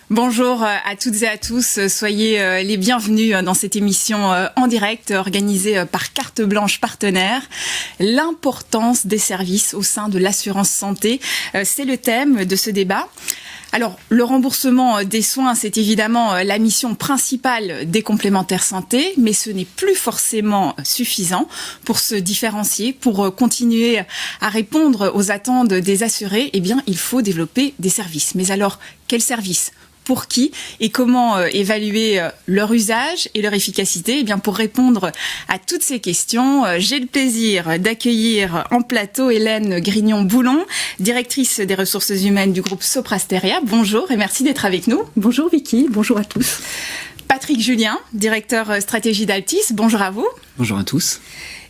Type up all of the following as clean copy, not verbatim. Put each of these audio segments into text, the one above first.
Bonjour à toutes et à tous, soyez les bienvenus dans cette émission en direct organisée par Carte Blanche Partenaire. L'importance des services au sein de l'assurance santé, c'est le thème de ce débat. Alors, le remboursement des soins, c'est évidemment la mission principale des complémentaires santé, mais ce n'est plus forcément suffisant pour se différencier, pour continuer à répondre aux attentes des assurés. Eh bien, il faut développer des services. Mais alors, quels services ? Pour qui et comment évaluer leur usage et leur efficacité? Eh bien, pour répondre à toutes ces questions, j'ai le plaisir d'accueillir en plateau Hélène Grignon-Boulon, directrice des ressources humaines du groupe Soprasteria. Bonjour et merci d'être avec nous. Bonjour Vicky, bonjour à tous. Patrick Julien, directeur stratégie d'Altis. Bonjour à vous. Bonjour à tous.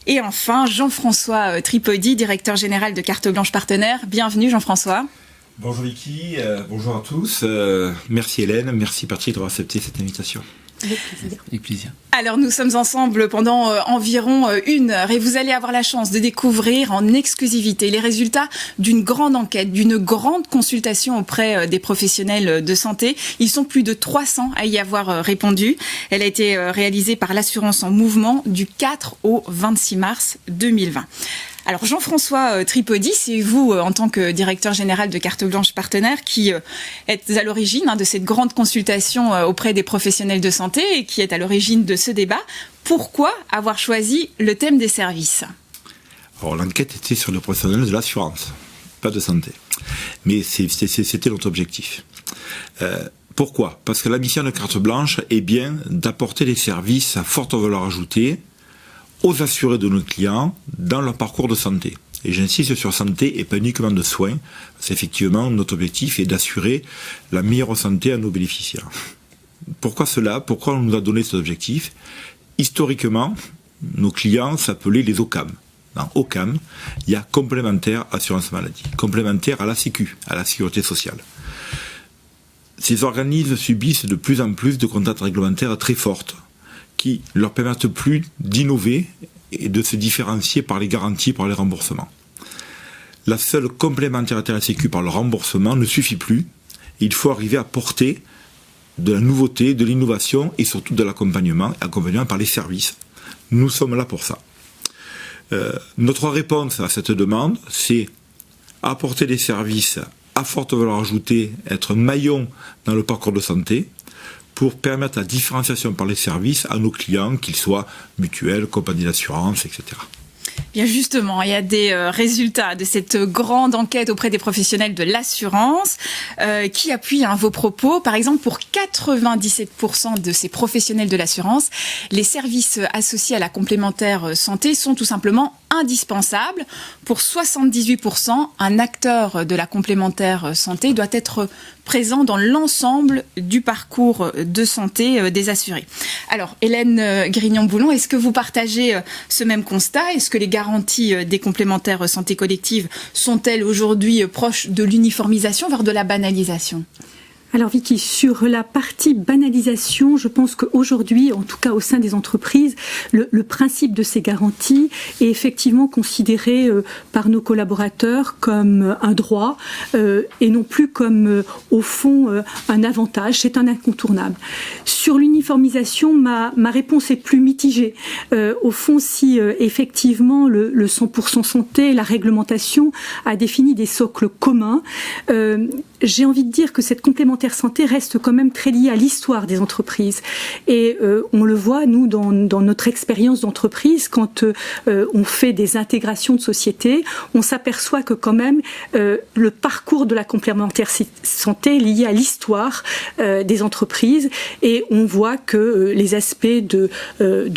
Et enfin, Jean-François Tripodi, directeur général de Carte Blanche Partenaire. Bienvenue Jean-François. Bonjour Vicky, bonjour à tous. Merci Hélène, merci Patrick d'avoir accepté cette invitation. Avec plaisir. Alors nous sommes ensemble pendant environ 1 heure et vous allez avoir la chance de découvrir en exclusivité les résultats d'une grande enquête, d'une grande consultation auprès des professionnels de santé. Ils sont plus de 300 à y avoir répondu. Elle a été réalisée par l'Assurance en Mouvement du 4 au 26 mars 2020. Alors Jean-François Tripodi, c'est vous en tant que directeur général de Carte Blanche Partenaire qui êtes à l'origine de cette grande consultation auprès des professionnels de santé et qui est à l'origine de ce débat. Pourquoi avoir choisi le thème des services ? Alors l'enquête était sur les professionnels de l'assurance, pas de santé. Mais c'était notre objectif. Pourquoi ? Parce que la mission de Carte Blanche est bien d'apporter des services à forte valeur ajoutée aux assurés de nos clients dans leur parcours de santé. Et j'insiste sur santé et pas uniquement de soins, parce qu'effectivement notre objectif est d'assurer la meilleure santé à nos bénéficiaires. Pourquoi cela ? Pourquoi on nous a donné cet objectif ? Historiquement, nos clients s'appelaient les OCAM. Dans OCAM, il y a complémentaire assurance maladie, complémentaire à la Sécu, à la sécurité sociale. Ces organismes subissent de plus en plus de contraintes réglementaires très fortes, qui leur permettent plus d'innover et de se différencier par les garanties, par les remboursements. La seule complémentarité à la Sécu par le remboursement ne suffit plus. Il faut arriver à porter de la nouveauté, de l'innovation et surtout de l'accompagnement par les services. Nous sommes là pour ça. Notre réponse à cette demande, c'est apporter des services à forte valeur ajoutée, être maillon dans le parcours de santé, pour permettre la différenciation par les services à nos clients, qu'ils soient mutuelles, compagnies d'assurance, etc. Bien justement, il y a des résultats de cette grande enquête auprès des professionnels de l'assurance qui appuient vos propos. Par exemple, pour 97% de ces professionnels de l'assurance, les services associés à la complémentaire santé sont tout simplement indispensables. Pour 78%, un acteur de la complémentaire santé doit être présent dans l'ensemble du parcours de santé des assurés. Alors, Hélène Grignon-Boulon, est-ce que vous partagez ce même constat ? Est-ce que les garanties des complémentaires santé collective sont-elles aujourd'hui proches de l'uniformisation, voire de la banalisation ? Alors Vicky, sur la partie banalisation, je pense qu'aujourd'hui, en tout cas au sein des entreprises, le principe de ces garanties est effectivement considéré par nos collaborateurs comme un droit et non plus comme au fond un avantage, c'est un incontournable. Sur l'uniformisation, ma réponse est plus mitigée. Au fond, si effectivement le 100% santé, la réglementation a défini des socles communs, j'ai envie de dire que cette complémentaire santé reste quand même très liée à l'histoire des entreprises. Et on le voit, nous, dans notre expérience d'entreprise, quand on fait des intégrations de sociétés, on s'aperçoit que quand même le parcours de la complémentaire santé est lié à l'histoire des entreprises. Et on voit que les aspects de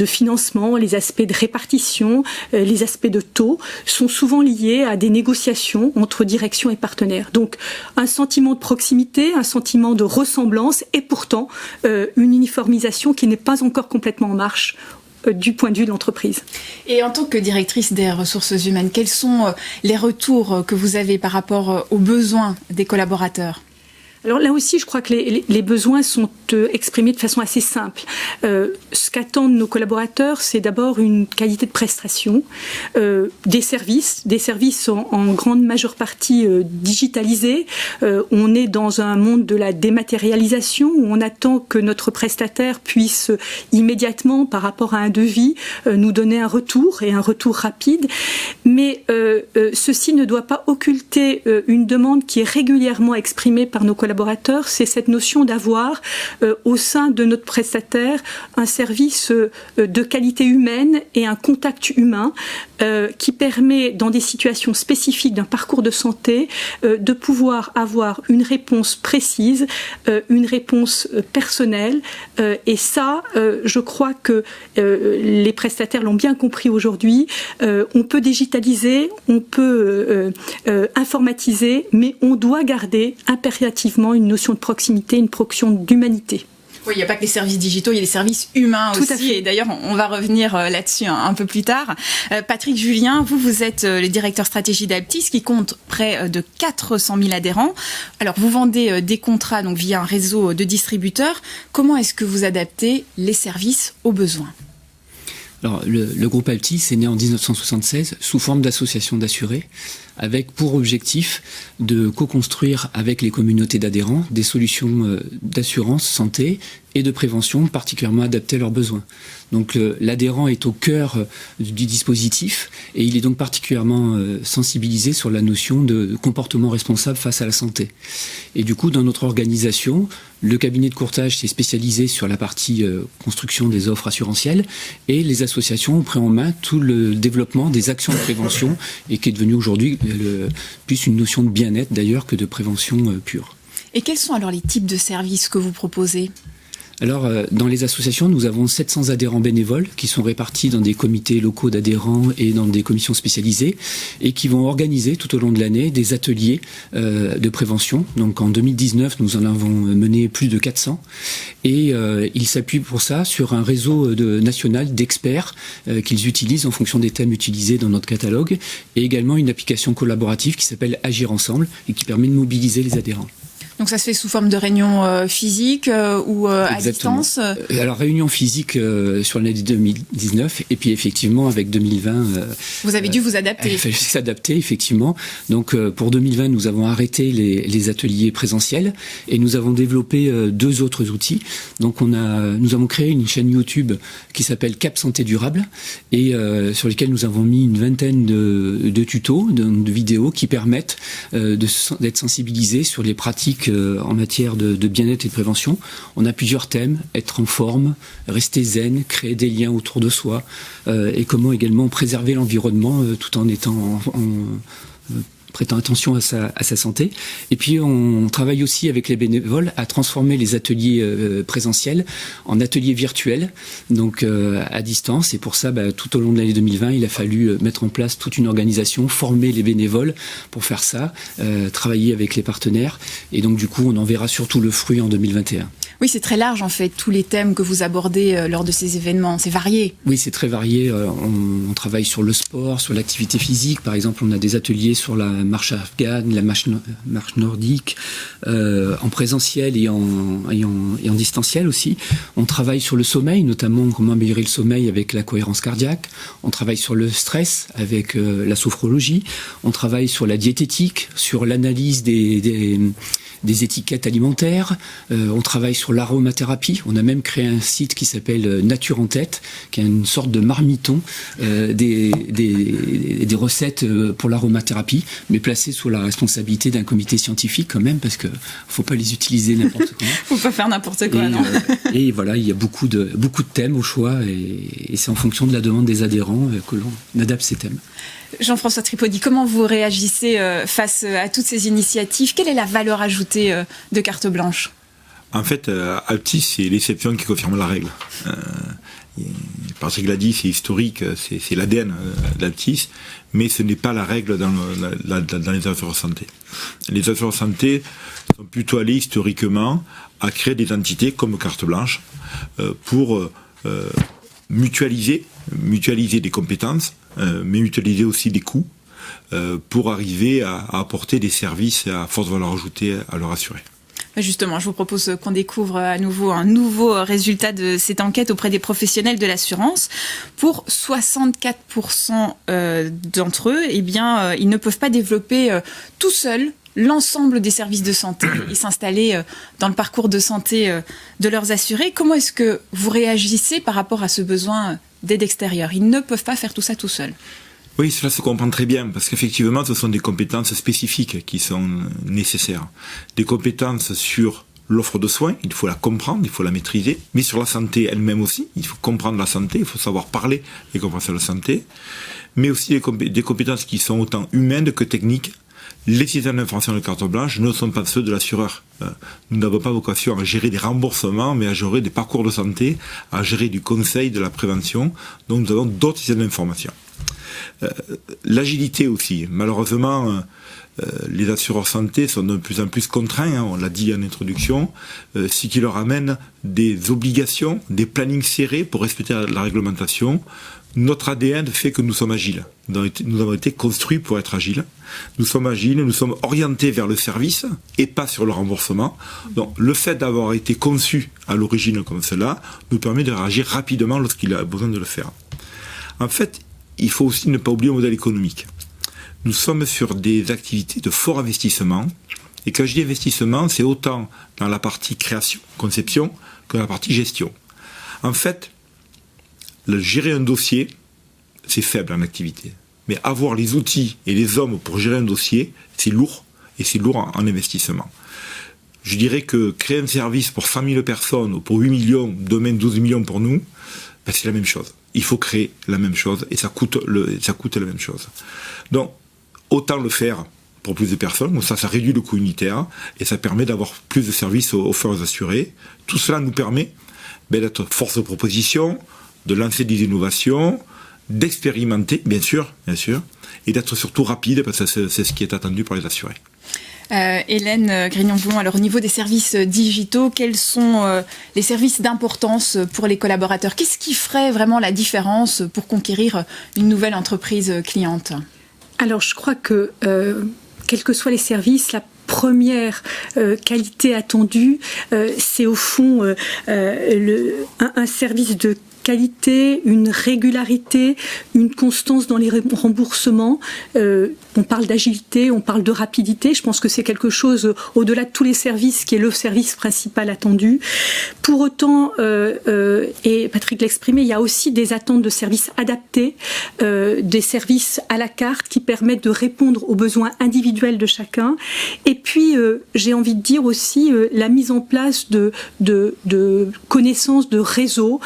financement, les aspects de répartition, les aspects de taux sont souvent liés à des négociations entre direction et partenaires. Donc, un sentiment de proximité, un sentiment de ressemblance et pourtant une uniformisation qui n'est pas encore complètement en marche du point de vue de l'entreprise. Et en tant que directrice des ressources humaines, quels sont les retours que vous avez par rapport aux besoins des collaborateurs ? Alors là aussi, je crois que les besoins sont exprimés de façon assez simple. Ce qu'attendent nos collaborateurs, c'est d'abord une qualité de prestation, des services en grande majeure partie digitalisés. On est dans un monde de la dématérialisation où on attend que notre prestataire puisse immédiatement, par rapport à un devis, nous donner un retour et un retour rapide. Mais ceci ne doit pas occulter une demande qui est régulièrement exprimée par nos collaborateurs, c'est cette notion d'avoir au sein de notre prestataire un service de qualité humaine et un contact humain qui permet, dans des situations spécifiques d'un parcours de santé, de pouvoir avoir une réponse précise, une réponse personnelle. Et ça, je crois que les prestataires l'ont bien compris aujourd'hui. On peut digitaliser, on peut informatiser, mais on doit garder impérativement une notion de proximité, une notion d'humanité. Oui, il n'y a pas que les services digitaux, il y a les services humains Tout aussi. Et d'ailleurs, on va revenir là-dessus un peu plus tard. Patrick Julien, vous êtes le directeur stratégie d'Aptis qui compte près de 400 000 adhérents. Alors, vous vendez des contrats donc via un réseau de distributeurs. Comment est-ce que vous adaptez les services aux besoins ? Alors, le groupe Aptis est né en 1976 sous forme d'association d'assurés, avec pour objectif de co-construire avec les communautés d'adhérents des solutions d'assurance santé et de prévention particulièrement adaptées à leurs besoins. Donc l'adhérent est au cœur du dispositif et il est donc particulièrement sensibilisé sur la notion de comportement responsable face à la santé. Et du coup, dans notre organisation, le cabinet de courtage s'est spécialisé sur la partie construction des offres assurantielles et les associations ont pris en main tout le développement des actions de prévention et qui est devenu aujourd'hui plus une notion de bien-être d'ailleurs que de prévention pure. Et quels sont alors les types de services que vous proposez ? Alors, dans les associations, nous avons 700 adhérents bénévoles qui sont répartis dans des comités locaux d'adhérents et dans des commissions spécialisées et qui vont organiser tout au long de l'année des ateliers de prévention. Donc, en 2019, nous en avons mené plus de 400 et ils s'appuient pour ça sur un réseau national d'experts qu'ils utilisent en fonction des thèmes utilisés dans notre catalogue et également une application collaborative qui s'appelle Agir Ensemble et qui permet de mobiliser les adhérents. Donc ça se fait sous forme de réunion physique ou à distance. Alors réunion physique sur l'année 2019 et puis effectivement avec 2020. Vous avez dû vous adapter. Il fallait s'adapter effectivement. Donc pour 2020 nous avons arrêté les ateliers présentiels et nous avons développé 2 autres outils. Donc nous avons créé une chaîne YouTube qui s'appelle Cap Santé Durable et sur lesquels nous avons mis une vingtaine de tutos, de vidéos qui permettent d'être sensibilisés sur les pratiques en matière de bien-être et de prévention. On a plusieurs thèmes, être en forme, rester zen, créer des liens autour de soi et comment également préserver l'environnement tout en étant prêtant attention à sa santé. Et puis on travaille aussi avec les bénévoles à transformer les ateliers présentiels en ateliers virtuels, donc à distance. Et pour ça, tout au long de l'année 2020, il a fallu mettre en place toute une organisation, former les bénévoles pour faire ça, travailler avec les partenaires. Et donc du coup, on en verra surtout le fruit en 2021. Oui, c'est très large en fait, tous les thèmes que vous abordez lors de ces événements, c'est varié. Oui, c'est très varié. On travaille sur le sport, sur l'activité physique. Par exemple, on a des ateliers sur la marche afghane, la marche nordique, en présentiel et en distanciel aussi. On travaille sur le sommeil, notamment comment améliorer le sommeil avec la cohérence cardiaque. On travaille sur le stress avec la sophrologie. On travaille sur la diététique, sur l'analyse des étiquettes alimentaires, on travaille sur l'aromathérapie, on a même créé un site qui s'appelle Nature en tête, qui est une sorte de marmiton des recettes pour l'aromathérapie, mais placées sous la responsabilité d'un comité scientifique quand même, parce que faut pas les utiliser n'importe comment. Faut pas faire n'importe quoi, non. Et voilà, il y a beaucoup de thèmes au choix, et c'est en fonction de la demande des adhérents que l'on adapte ces thèmes. Jean-François Tripodi, comment vous réagissez face à toutes ces initiatives ? Quelle est la valeur ajoutée de Carte Blanche ? En fait, Aptis, c'est l'exception qui confirme la règle. Patrick l'a dit, c'est historique, c'est l'ADN d'Aptis, mais ce n'est pas la règle dans les assurances santé. Les assurances santé sont plutôt allées historiquement à créer des entités comme Carte Blanche pour mutualiser des compétences, mais mutualiser aussi des coûts pour arriver à apporter des services à forte valeur ajoutée à leurs assurés. Justement, je vous propose qu'on découvre à nouveau un nouveau résultat de cette enquête auprès des professionnels de l'assurance. Pour 64% d'entre eux, eh bien, ils ne peuvent pas développer tout seuls l'ensemble des services de santé et s'installer dans le parcours de santé de leurs assurés. Comment est-ce que vous réagissez par rapport à ce besoin d'aide extérieure? Ils ne peuvent pas faire tout ça tout seuls. Oui, cela se comprend très bien, parce qu'effectivement, ce sont des compétences spécifiques qui sont nécessaires. Des compétences sur l'offre de soins, il faut la comprendre, il faut la maîtriser, mais sur la santé elle-même aussi, il faut comprendre la santé, il faut savoir parler et comprendre la santé, mais aussi des compétences qui sont autant humaines que techniques. Les systèmes d'information de carte blanche ne sont pas ceux de l'assureur. Nous n'avons pas vocation à gérer des remboursements, mais à gérer des parcours de santé, à gérer du conseil, de la prévention. Donc nous avons d'autres systèmes d'information. L'agilité aussi. Malheureusement, les assureurs santé sont de plus en plus contraints, on l'a dit en introduction, ce qui leur amène des obligations, des plannings serrés pour respecter la réglementation. Notre ADN fait que nous sommes agiles. Nous avons été construits pour être agiles. Nous sommes agiles, nous sommes orientés vers le service et pas sur le remboursement. Donc le fait d'avoir été conçu à l'origine comme cela nous permet de réagir rapidement lorsqu'il a besoin de le faire. En fait, il faut aussi ne pas oublier le modèle économique. Nous sommes sur des activités de fort investissement. Et quand je dis investissement, c'est autant dans la partie création, conception, que dans la partie gestion. En fait, gérer un dossier, c'est faible en activité. Mais avoir les outils et les hommes pour gérer un dossier, c'est lourd. Et c'est lourd en investissement. Je dirais que créer un service pour 100 000 personnes ou pour 8 millions, demain 12 millions pour nous, ben c'est la même chose. Il faut créer la même chose et ça coûte la même chose. Donc, autant le faire pour plus de personnes, ça réduit le coût unitaire et ça permet d'avoir plus de services offerts aux assurés. Tout cela nous permet d'être force de proposition, de lancer des innovations, d'expérimenter, bien sûr, et d'être surtout rapide parce que c'est ce qui est attendu par les assurés. Hélène Grignon-Boulon, alors au niveau des services digitaux, quels sont les services d'importance pour les collaborateurs? Qu'est-ce qui ferait vraiment la différence pour conquérir une nouvelle entreprise cliente? Alors je crois que, quels que soient les services, la première qualité attendue, c'est au fond un service de qualité, une régularité, une constance dans les remboursements. On parle d'agilité, on parle de rapidité. Je pense que c'est quelque chose au-delà de tous les services qui est le service principal attendu. Pour autant, et Patrick l'exprimait, il y a aussi des attentes de services adaptés, des services à la carte qui permettent de répondre aux besoins individuels de chacun. Et puis, j'ai envie de dire aussi la mise en place de connaissances de réseaux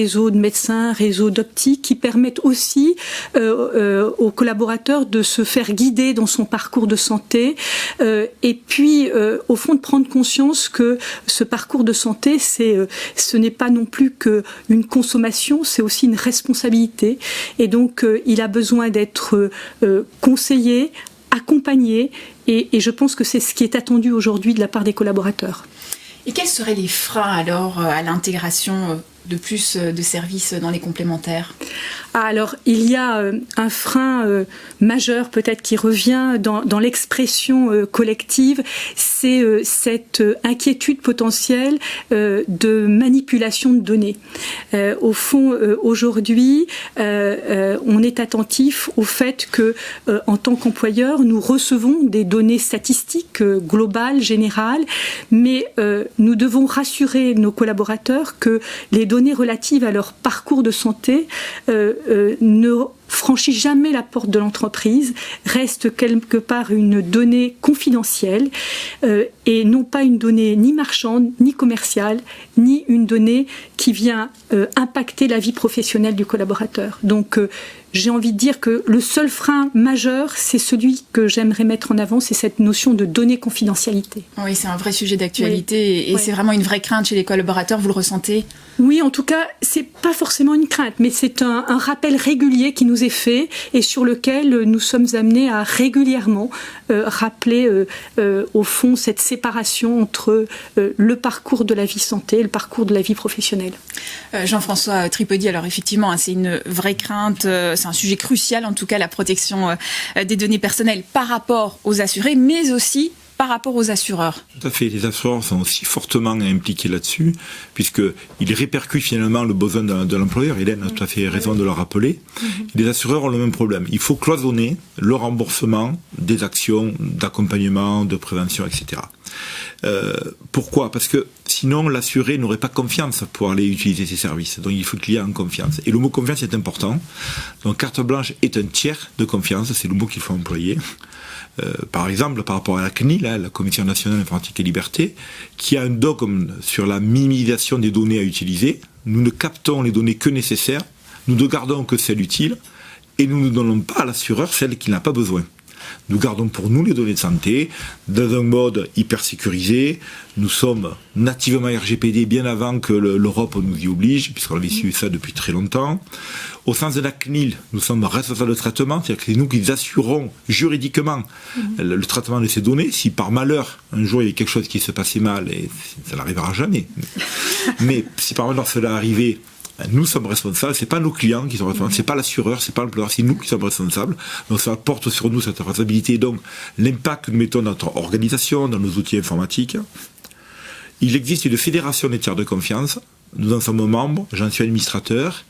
de médecins, réseaux d'optiques qui permettent aussi aux collaborateurs de se faire guider dans son parcours de santé et puis au fond de prendre conscience que ce parcours de santé ce n'est pas non plus qu'une consommation, c'est aussi une responsabilité et donc il a besoin d'être conseillé, accompagné et je pense que c'est ce qui est attendu aujourd'hui de la part des collaborateurs. Et quels seraient les freins alors à l'intégration de plus de services dans les complémentaires? Alors, il y a un frein majeur peut-être qui revient dans l'expression collective, c'est cette inquiétude potentielle de manipulation de données. Au fond, aujourd'hui, on est attentif au fait que, en tant qu'employeur, nous recevons des données statistiques globales, générales, mais nous devons rassurer nos collaborateurs que les données relatives à leur parcours de santé ne franchit jamais la porte de l'entreprise, reste quelque part une donnée confidentielle et non pas une donnée ni marchande, ni commerciale, ni une donnée qui vient impacter la vie professionnelle du collaborateur. Donc j'ai envie de dire que le seul frein majeur, c'est celui que j'aimerais mettre en avant, c'est cette notion de données confidentialité. Oui, c'est un vrai sujet d'actualité et c'est vraiment une vraie crainte chez les collaborateurs, vous le ressentez? Oui, en tout cas, c'est pas forcément une crainte, mais c'est un rappel régulier qui nous est fait et sur lequel nous sommes amenés à régulièrement rappeler au fond cette séparation entre le parcours de la vie santé et le parcours de la vie professionnelle. Jean-François Tripodi, alors effectivement, c'est une vraie crainte, c'est un sujet crucial en tout cas, la protection des données personnelles par rapport aux assurés, mais aussi par rapport aux assureurs. Tout à fait, les assureurs sont aussi fortement impliqués là-dessus, puisqu'ils répercutent finalement le besoin de l'employeur. Hélène a tout à fait raison de le rappeler. Les assureurs ont le même problème. Il faut cloisonner le remboursement des actions d'accompagnement, de prévention, etc. Pourquoi ? Parce que sinon l'assuré n'aurait pas confiance pour aller utiliser ces services. Donc il faut qu'il y ait en confiance. Et le mot confiance est important. Donc carte blanche est un tiers de confiance, c'est le mot qu'il faut employer. Par exemple, par rapport à la CNIL, la Commission nationale informatique et liberté, qui a un dogme sur la minimisation des données à utiliser. Nous ne captons les données que nécessaires, nous ne gardons que celles utiles, et nous ne donnons pas à l'assureur celles qu'il n'a pas besoin. Nous gardons pour nous les données de santé dans un mode hyper sécurisé. Nous sommes nativement RGPD bien avant que l'Europe nous y oblige, puisqu'on avait suivi ça depuis très longtemps. Au sens de la CNIL, nous sommes responsables de traitement, c'est-à-dire que c'est nous qui assurons juridiquement le traitement de ces données. Si par malheur, un jour il y a quelque chose qui se passait mal, et ça n'arrivera jamais, mais si par malheur cela arrivait, nous sommes responsables, c'est pas nos clients qui sont responsables, c'est pas l'assureur, c'est pas l'employeur, c'est nous qui sommes responsables. Donc ça porte sur nous cette responsabilité. Donc l'impact que nous mettons dans notre organisation, dans nos outils informatiques. Il existe une fédération des tiers de confiance. Nous en sommes membres, j'en suis administrateur,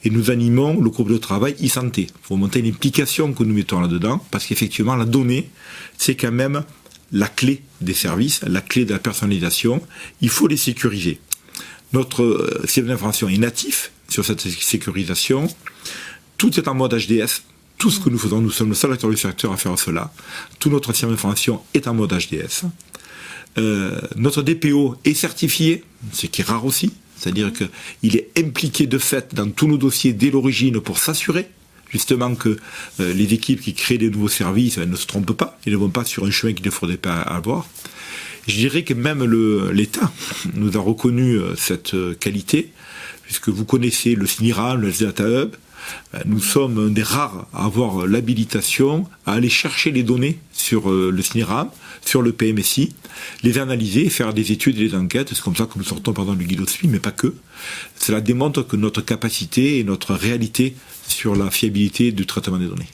et nous animons le groupe de travail e-santé. Il faut monter une implication que nous mettons là-dedans, parce qu'effectivement la donnée, c'est quand même la clé des services, la clé de la personnalisation. Il faut les sécuriser. Notre système d'information est natif sur cette sécurisation. Tout est en mode HDS. Tout ce que nous faisons, nous sommes le seul acteur du secteur à faire cela. Tout notre système d'information est en mode HDS. Notre DPO est certifié, ce qui est rare aussi. C'est-à-dire qu'il est impliqué de fait dans tous nos dossiers dès l'origine pour s'assurer justement que les équipes qui créent des nouveaux services ne se trompent pas. Ils ne vont pas sur un chemin qu'il ne faudrait pas avoir. Je dirais que même l'État nous a reconnu cette qualité, puisque vous connaissez le SNIRAM, le Data Hub. Nous sommes un des rares à avoir l'habilitation à aller chercher les données sur le SNIRAM, sur le PMSI, les analyser, faire des études et des enquêtes. C'est comme ça que nous sortons par exemple le guide OSPI, mais pas que. Cela démontre que notre capacité et notre réalité sur la fiabilité du traitement des données.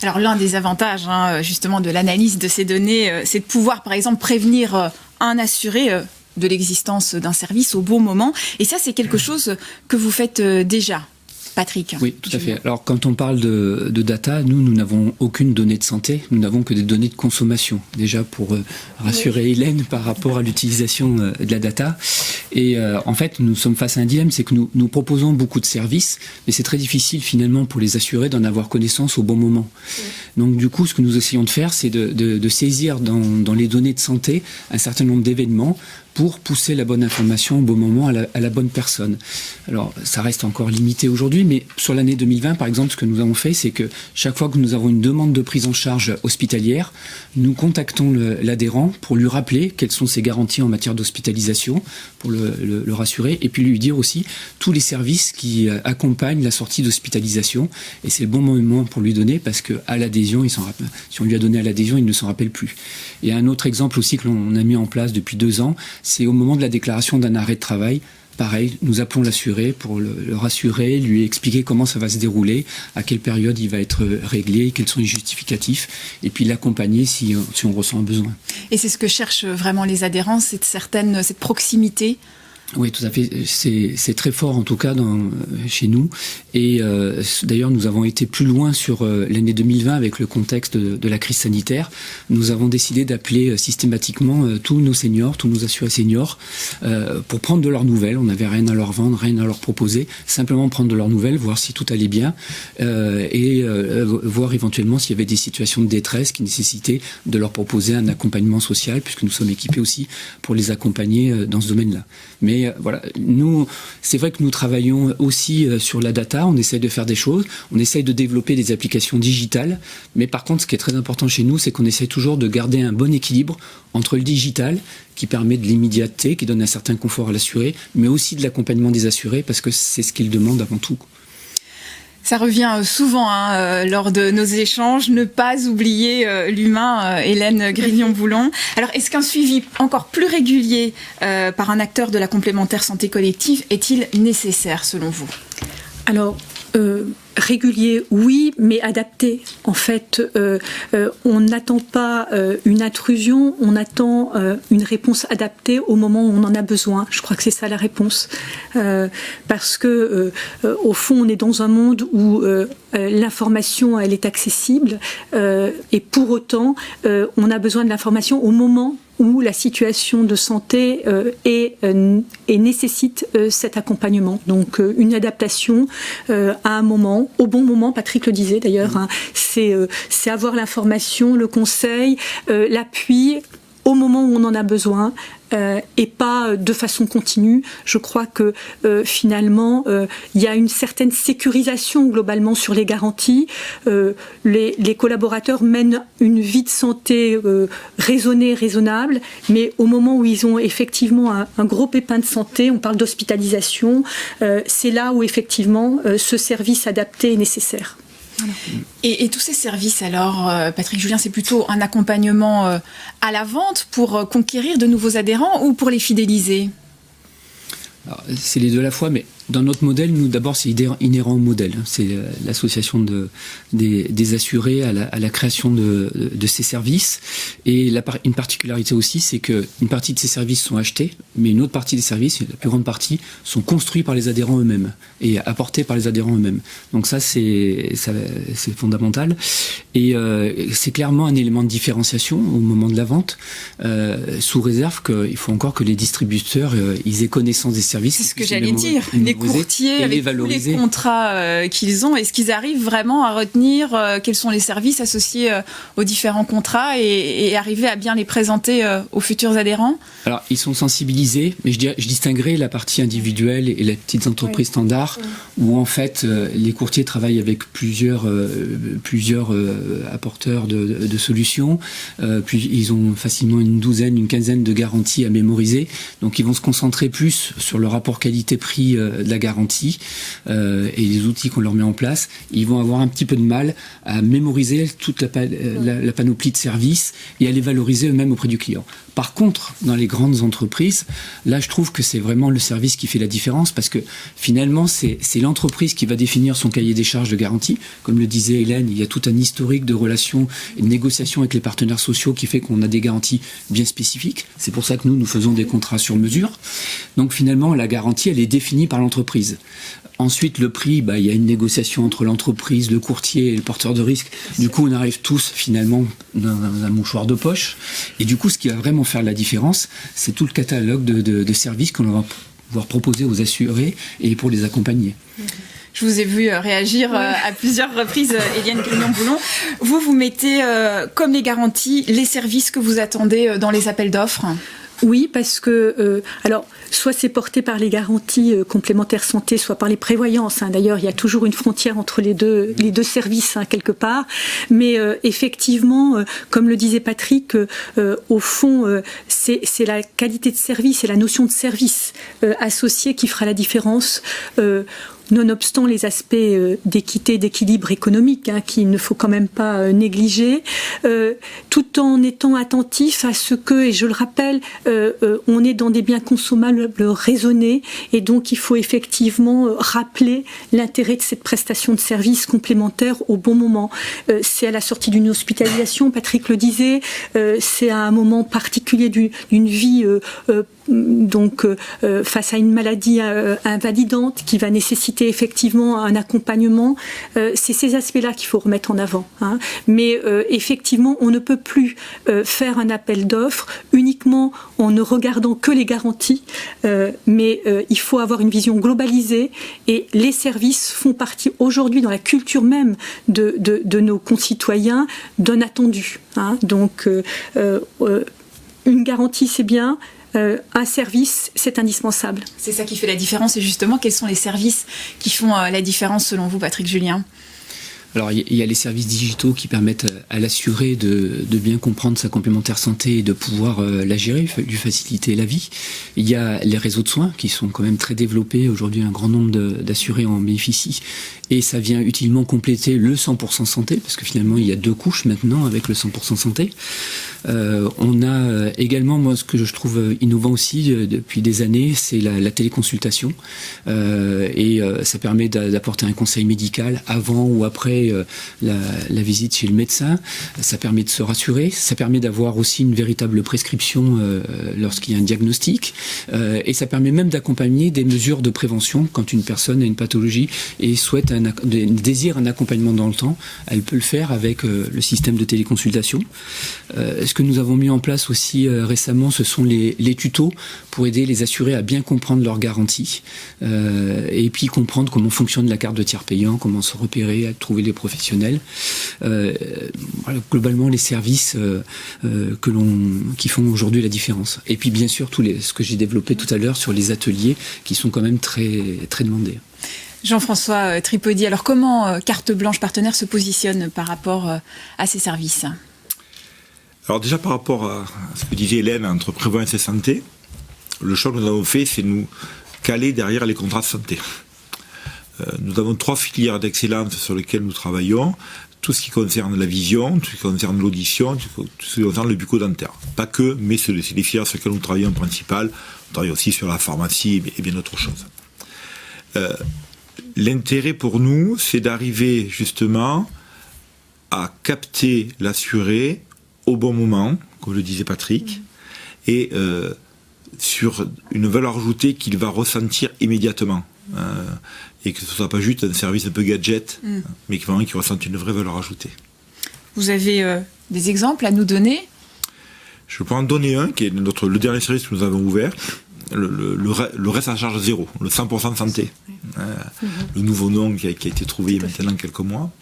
Alors l'un des avantages justement de l'analyse de ces données, c'est de pouvoir par exemple prévenir un assuré de l'existence d'un service au bon moment. Et ça, c'est quelque chose que vous faites déjà. Patrick. Oui, tout à fait. Alors, quand on parle de data, nous n'avons aucune donnée de santé. Nous n'avons que des données de consommation. Déjà, pour rassurer Hélène par rapport à l'utilisation de la data. Et en fait, nous sommes face à un dilemme, c'est que nous proposons beaucoup de services, mais c'est très difficile finalement pour les assurés d'en avoir connaissance au bon moment. Donc, du coup, ce que nous essayons de faire, c'est de saisir dans les données de santé un certain nombre d'événements pour pousser la bonne information au bon moment à la bonne personne. Alors, ça reste encore limité aujourd'hui, mais sur l'année 2020, par exemple, ce que nous avons fait, c'est que chaque fois que nous avons une demande de prise en charge hospitalière, nous contactons l'adhérent pour lui rappeler quelles sont ses garanties en matière d'hospitalisation, pour le rassurer, et puis lui dire aussi tous les services qui accompagnent la sortie d'hospitalisation. Et c'est le bon moment pour lui donner, parce qu'à l'adhésion, si on lui a donné à l'adhésion, il ne s'en rappelle plus. Et un autre exemple aussi que l'on a mis en place depuis 2 ans, c'est au moment de la déclaration d'un arrêt de travail. Pareil, nous appelons l'assuré pour le rassurer, lui expliquer comment ça va se dérouler, à quelle période il va être réglé, quels sont les justificatifs, et puis l'accompagner si on ressent un besoin. Et c'est ce que cherchent vraiment les adhérents, cette proximité. Oui, tout à fait. C'est très fort en tout cas chez nous. Et d'ailleurs, nous avons été plus loin sur l'année 2020 avec le contexte de la crise sanitaire. Nous avons décidé d'appeler systématiquement tous nos seniors, tous nos assurés seniors, pour prendre de leurs nouvelles. On n'avait rien à leur vendre, rien à leur proposer. Simplement prendre de leurs nouvelles, voir si tout allait bien, et voir éventuellement s'il y avait des situations de détresse qui nécessitaient de leur proposer un accompagnement social, puisque nous sommes équipés aussi pour les accompagner dans ce domaine-là. Mais voilà, nous, c'est vrai que nous travaillons aussi sur la data, on essaye de faire des choses, on essaye de développer des applications digitales, mais par contre, ce qui est très important chez nous, c'est qu'on essaye toujours de garder un bon équilibre entre le digital, qui permet de l'immédiateté, qui donne un certain confort à l'assuré, mais aussi de l'accompagnement des assurés, parce que c'est ce qu'ils demandent avant tout. Ça revient souvent lors de nos échanges, ne pas oublier l'humain, Hélène Grignon-Boulon. Alors, est-ce qu'un suivi encore plus régulier par un acteur de la complémentaire santé collective est-il nécessaire selon vous ? Alors, Régulier, oui, mais adapté. En fait, on n'attend pas une intrusion, on attend une réponse adaptée au moment où on en a besoin. Je crois que c'est ça la réponse. Parce que, au fond, on est dans un monde où l'information, elle est accessible, et pour autant, on a besoin de l'information au moment où la situation de santé et nécessite cet accompagnement. Donc une adaptation à un moment, au bon moment, Patrick le disait d'ailleurs, hein, c'est avoir l'information, le conseil, l'appui au moment où on en a besoin, et pas de façon continue. Je crois que finalement, il y a une certaine sécurisation globalement sur les garanties. Les collaborateurs mènent une vie de santé raisonnée, raisonnable, mais au moment où ils ont effectivement un gros pépin de santé, on parle d'hospitalisation, c'est là où effectivement ce service adapté est nécessaire. Voilà. Et tous ces services, alors, Patrick Julien, c'est plutôt un accompagnement à la vente pour conquérir de nouveaux adhérents ou pour les fidéliser ? Alors, c'est les deux à la fois, mais dans notre modèle, nous d'abord c'est inhérent au modèle. C'est l'association des assurés à la création de ces services. Et une particularité aussi, c'est qu'une partie de ces services sont achetés, mais une autre partie des services, la plus grande partie, sont construits par les adhérents eux-mêmes et apportés par les adhérents eux-mêmes. Donc ça c'est fondamental. Et c'est clairement un élément de différenciation au moment de la vente, sous réserve qu'il faut encore que les distributeurs ils aient connaissance des services. C'est ce que j'allais dire. Les courtiers, avec tous les contrats qu'ils ont, est-ce qu'ils arrivent vraiment à retenir quels sont les services associés aux différents contrats et arriver à bien les présenter aux futurs adhérents ? Alors, ils sont sensibilisés, mais je distinguerai la partie individuelle et les petites entreprises standards, où en fait, les courtiers travaillent avec plusieurs apporteurs de solutions, puis ils ont facilement une quinzaine de garanties à mémoriser, donc ils vont se concentrer plus sur le rapport qualité-prix de la garantie et les outils qu'on leur met en place. Ils vont avoir un petit peu de mal à mémoriser toute la panoplie de services et à les valoriser eux-mêmes auprès du client. Par contre, dans les grandes entreprises, là je trouve que c'est vraiment le service qui fait la différence, parce que finalement c'est l'entreprise qui va définir son cahier des charges de garantie. Comme le disait Hélène, il y a tout un historique de relations et de négociations avec les partenaires sociaux qui fait qu'on a des garanties bien spécifiques. C'est pour ça que nous faisons des contrats sur mesure. Donc finalement la garantie elle est définie par l'entreprise. Ensuite, le prix, il y a une négociation entre l'entreprise, le courtier et le porteur de risque. Du coup, on arrive tous finalement dans un mouchoir de poche. Et du coup, ce qui va vraiment faire la différence, c'est tout le catalogue de services qu'on va pouvoir proposer aux assurés et pour les accompagner. Je vous ai vu réagir à plusieurs reprises, Éliane Grignon-Boulon. Vous mettez, comme les garanties, les services que vous attendez dans les appels d'offres ? Oui, parce que, alors, soit c'est porté par les garanties complémentaires santé, soit par les prévoyances. Hein. D'ailleurs, il y a toujours une frontière entre les deux services, hein, quelque part. Mais effectivement, comme le disait Patrick, au fond, c'est la qualité de service et la notion de service associée qui fera la différence. Nonobstant les aspects d'équité, d'équilibre économique, hein, qu'il ne faut quand même pas négliger, tout en étant attentif à ce que, et je le rappelle, on est dans des biens consommables raisonnés, et donc il faut effectivement rappeler l'intérêt de cette prestation de services complémentaires au bon moment. C'est à la sortie d'une hospitalisation, Patrick le disait, c'est à un moment particulier d'une vie face à une maladie invalidante qui va nécessiter effectivement un accompagnement. C'est ces aspects-là qu'il faut remettre en avant. Hein. Mais effectivement, on ne peut plus faire un appel d'offres uniquement en ne regardant que les garanties, mais il faut avoir une vision globalisée, et les services font partie aujourd'hui dans la culture même de nos concitoyens d'un attendu. Hein. Donc, une garantie, c'est bien. Un service, c'est indispensable. C'est ça qui fait la différence. Et justement, quels sont les services qui font la différence selon vous, Patrick Julien ? Alors, il y a les services digitaux qui permettent à l'assuré de bien comprendre sa complémentaire santé et de pouvoir la gérer, lui faciliter la vie. Il y a les réseaux de soins qui sont quand même très développés. Aujourd'hui, un grand nombre d'assurés en bénéficient. et ça vient utilement compléter le 100% santé, parce que finalement il y a 2 couches maintenant avec le 100% santé. On a également, moi ce que je trouve innovant aussi depuis des années, c'est la téléconsultation, et ça permet d'apporter un conseil médical avant ou après la visite chez le médecin. Ça permet de se rassurer, ça permet d'avoir aussi une véritable prescription lorsqu'il y a un diagnostic, et ça permet même d'accompagner des mesures de prévention quand une personne a une pathologie et désire un accompagnement dans le temps. Elle peut le faire avec le système de téléconsultation. Ce que nous avons mis en place aussi récemment, ce sont les tutos pour aider les assurés à bien comprendre leur garantie, et puis comprendre comment fonctionne la carte de tiers payant, comment se repérer, à trouver les professionnels. Voilà, globalement les services qui font aujourd'hui la différence. Et puis bien sûr ce que j'ai développé tout à l'heure sur les ateliers qui sont quand même très, très demandés. Jean-François Tripaudy, alors comment Carte Blanche Partenaire se positionne par rapport à ces services ? Alors déjà par rapport à ce que disait Hélène entre prévoyance et santé, le choix que nous avons fait, c'est nous caler derrière les contrats de santé. Nous avons 3 filières d'excellence sur lesquelles nous travaillons, tout ce qui concerne la vision, tout ce qui concerne l'audition, tout ce qui concerne le bucco-dentaire. Pas que, mais c'est les filières sur lesquelles nous travaillons en principal. On travaille aussi sur la pharmacie et bien d'autres choses. L'intérêt pour nous, c'est d'arriver justement à capter l'assuré au bon moment, comme le disait Patrick, et sur une valeur ajoutée qu'il va ressentir immédiatement. Et que ce ne soit pas juste un service un peu gadget, mais vraiment qu'il ressente une vraie valeur ajoutée. Vous avez des exemples à nous donner ? Je peux en donner un, qui est le dernier service que nous avons ouvert, le reste à charge zéro, le 100% santé. Le nouveau nom qui a été trouvé il y a maintenant quelques mois.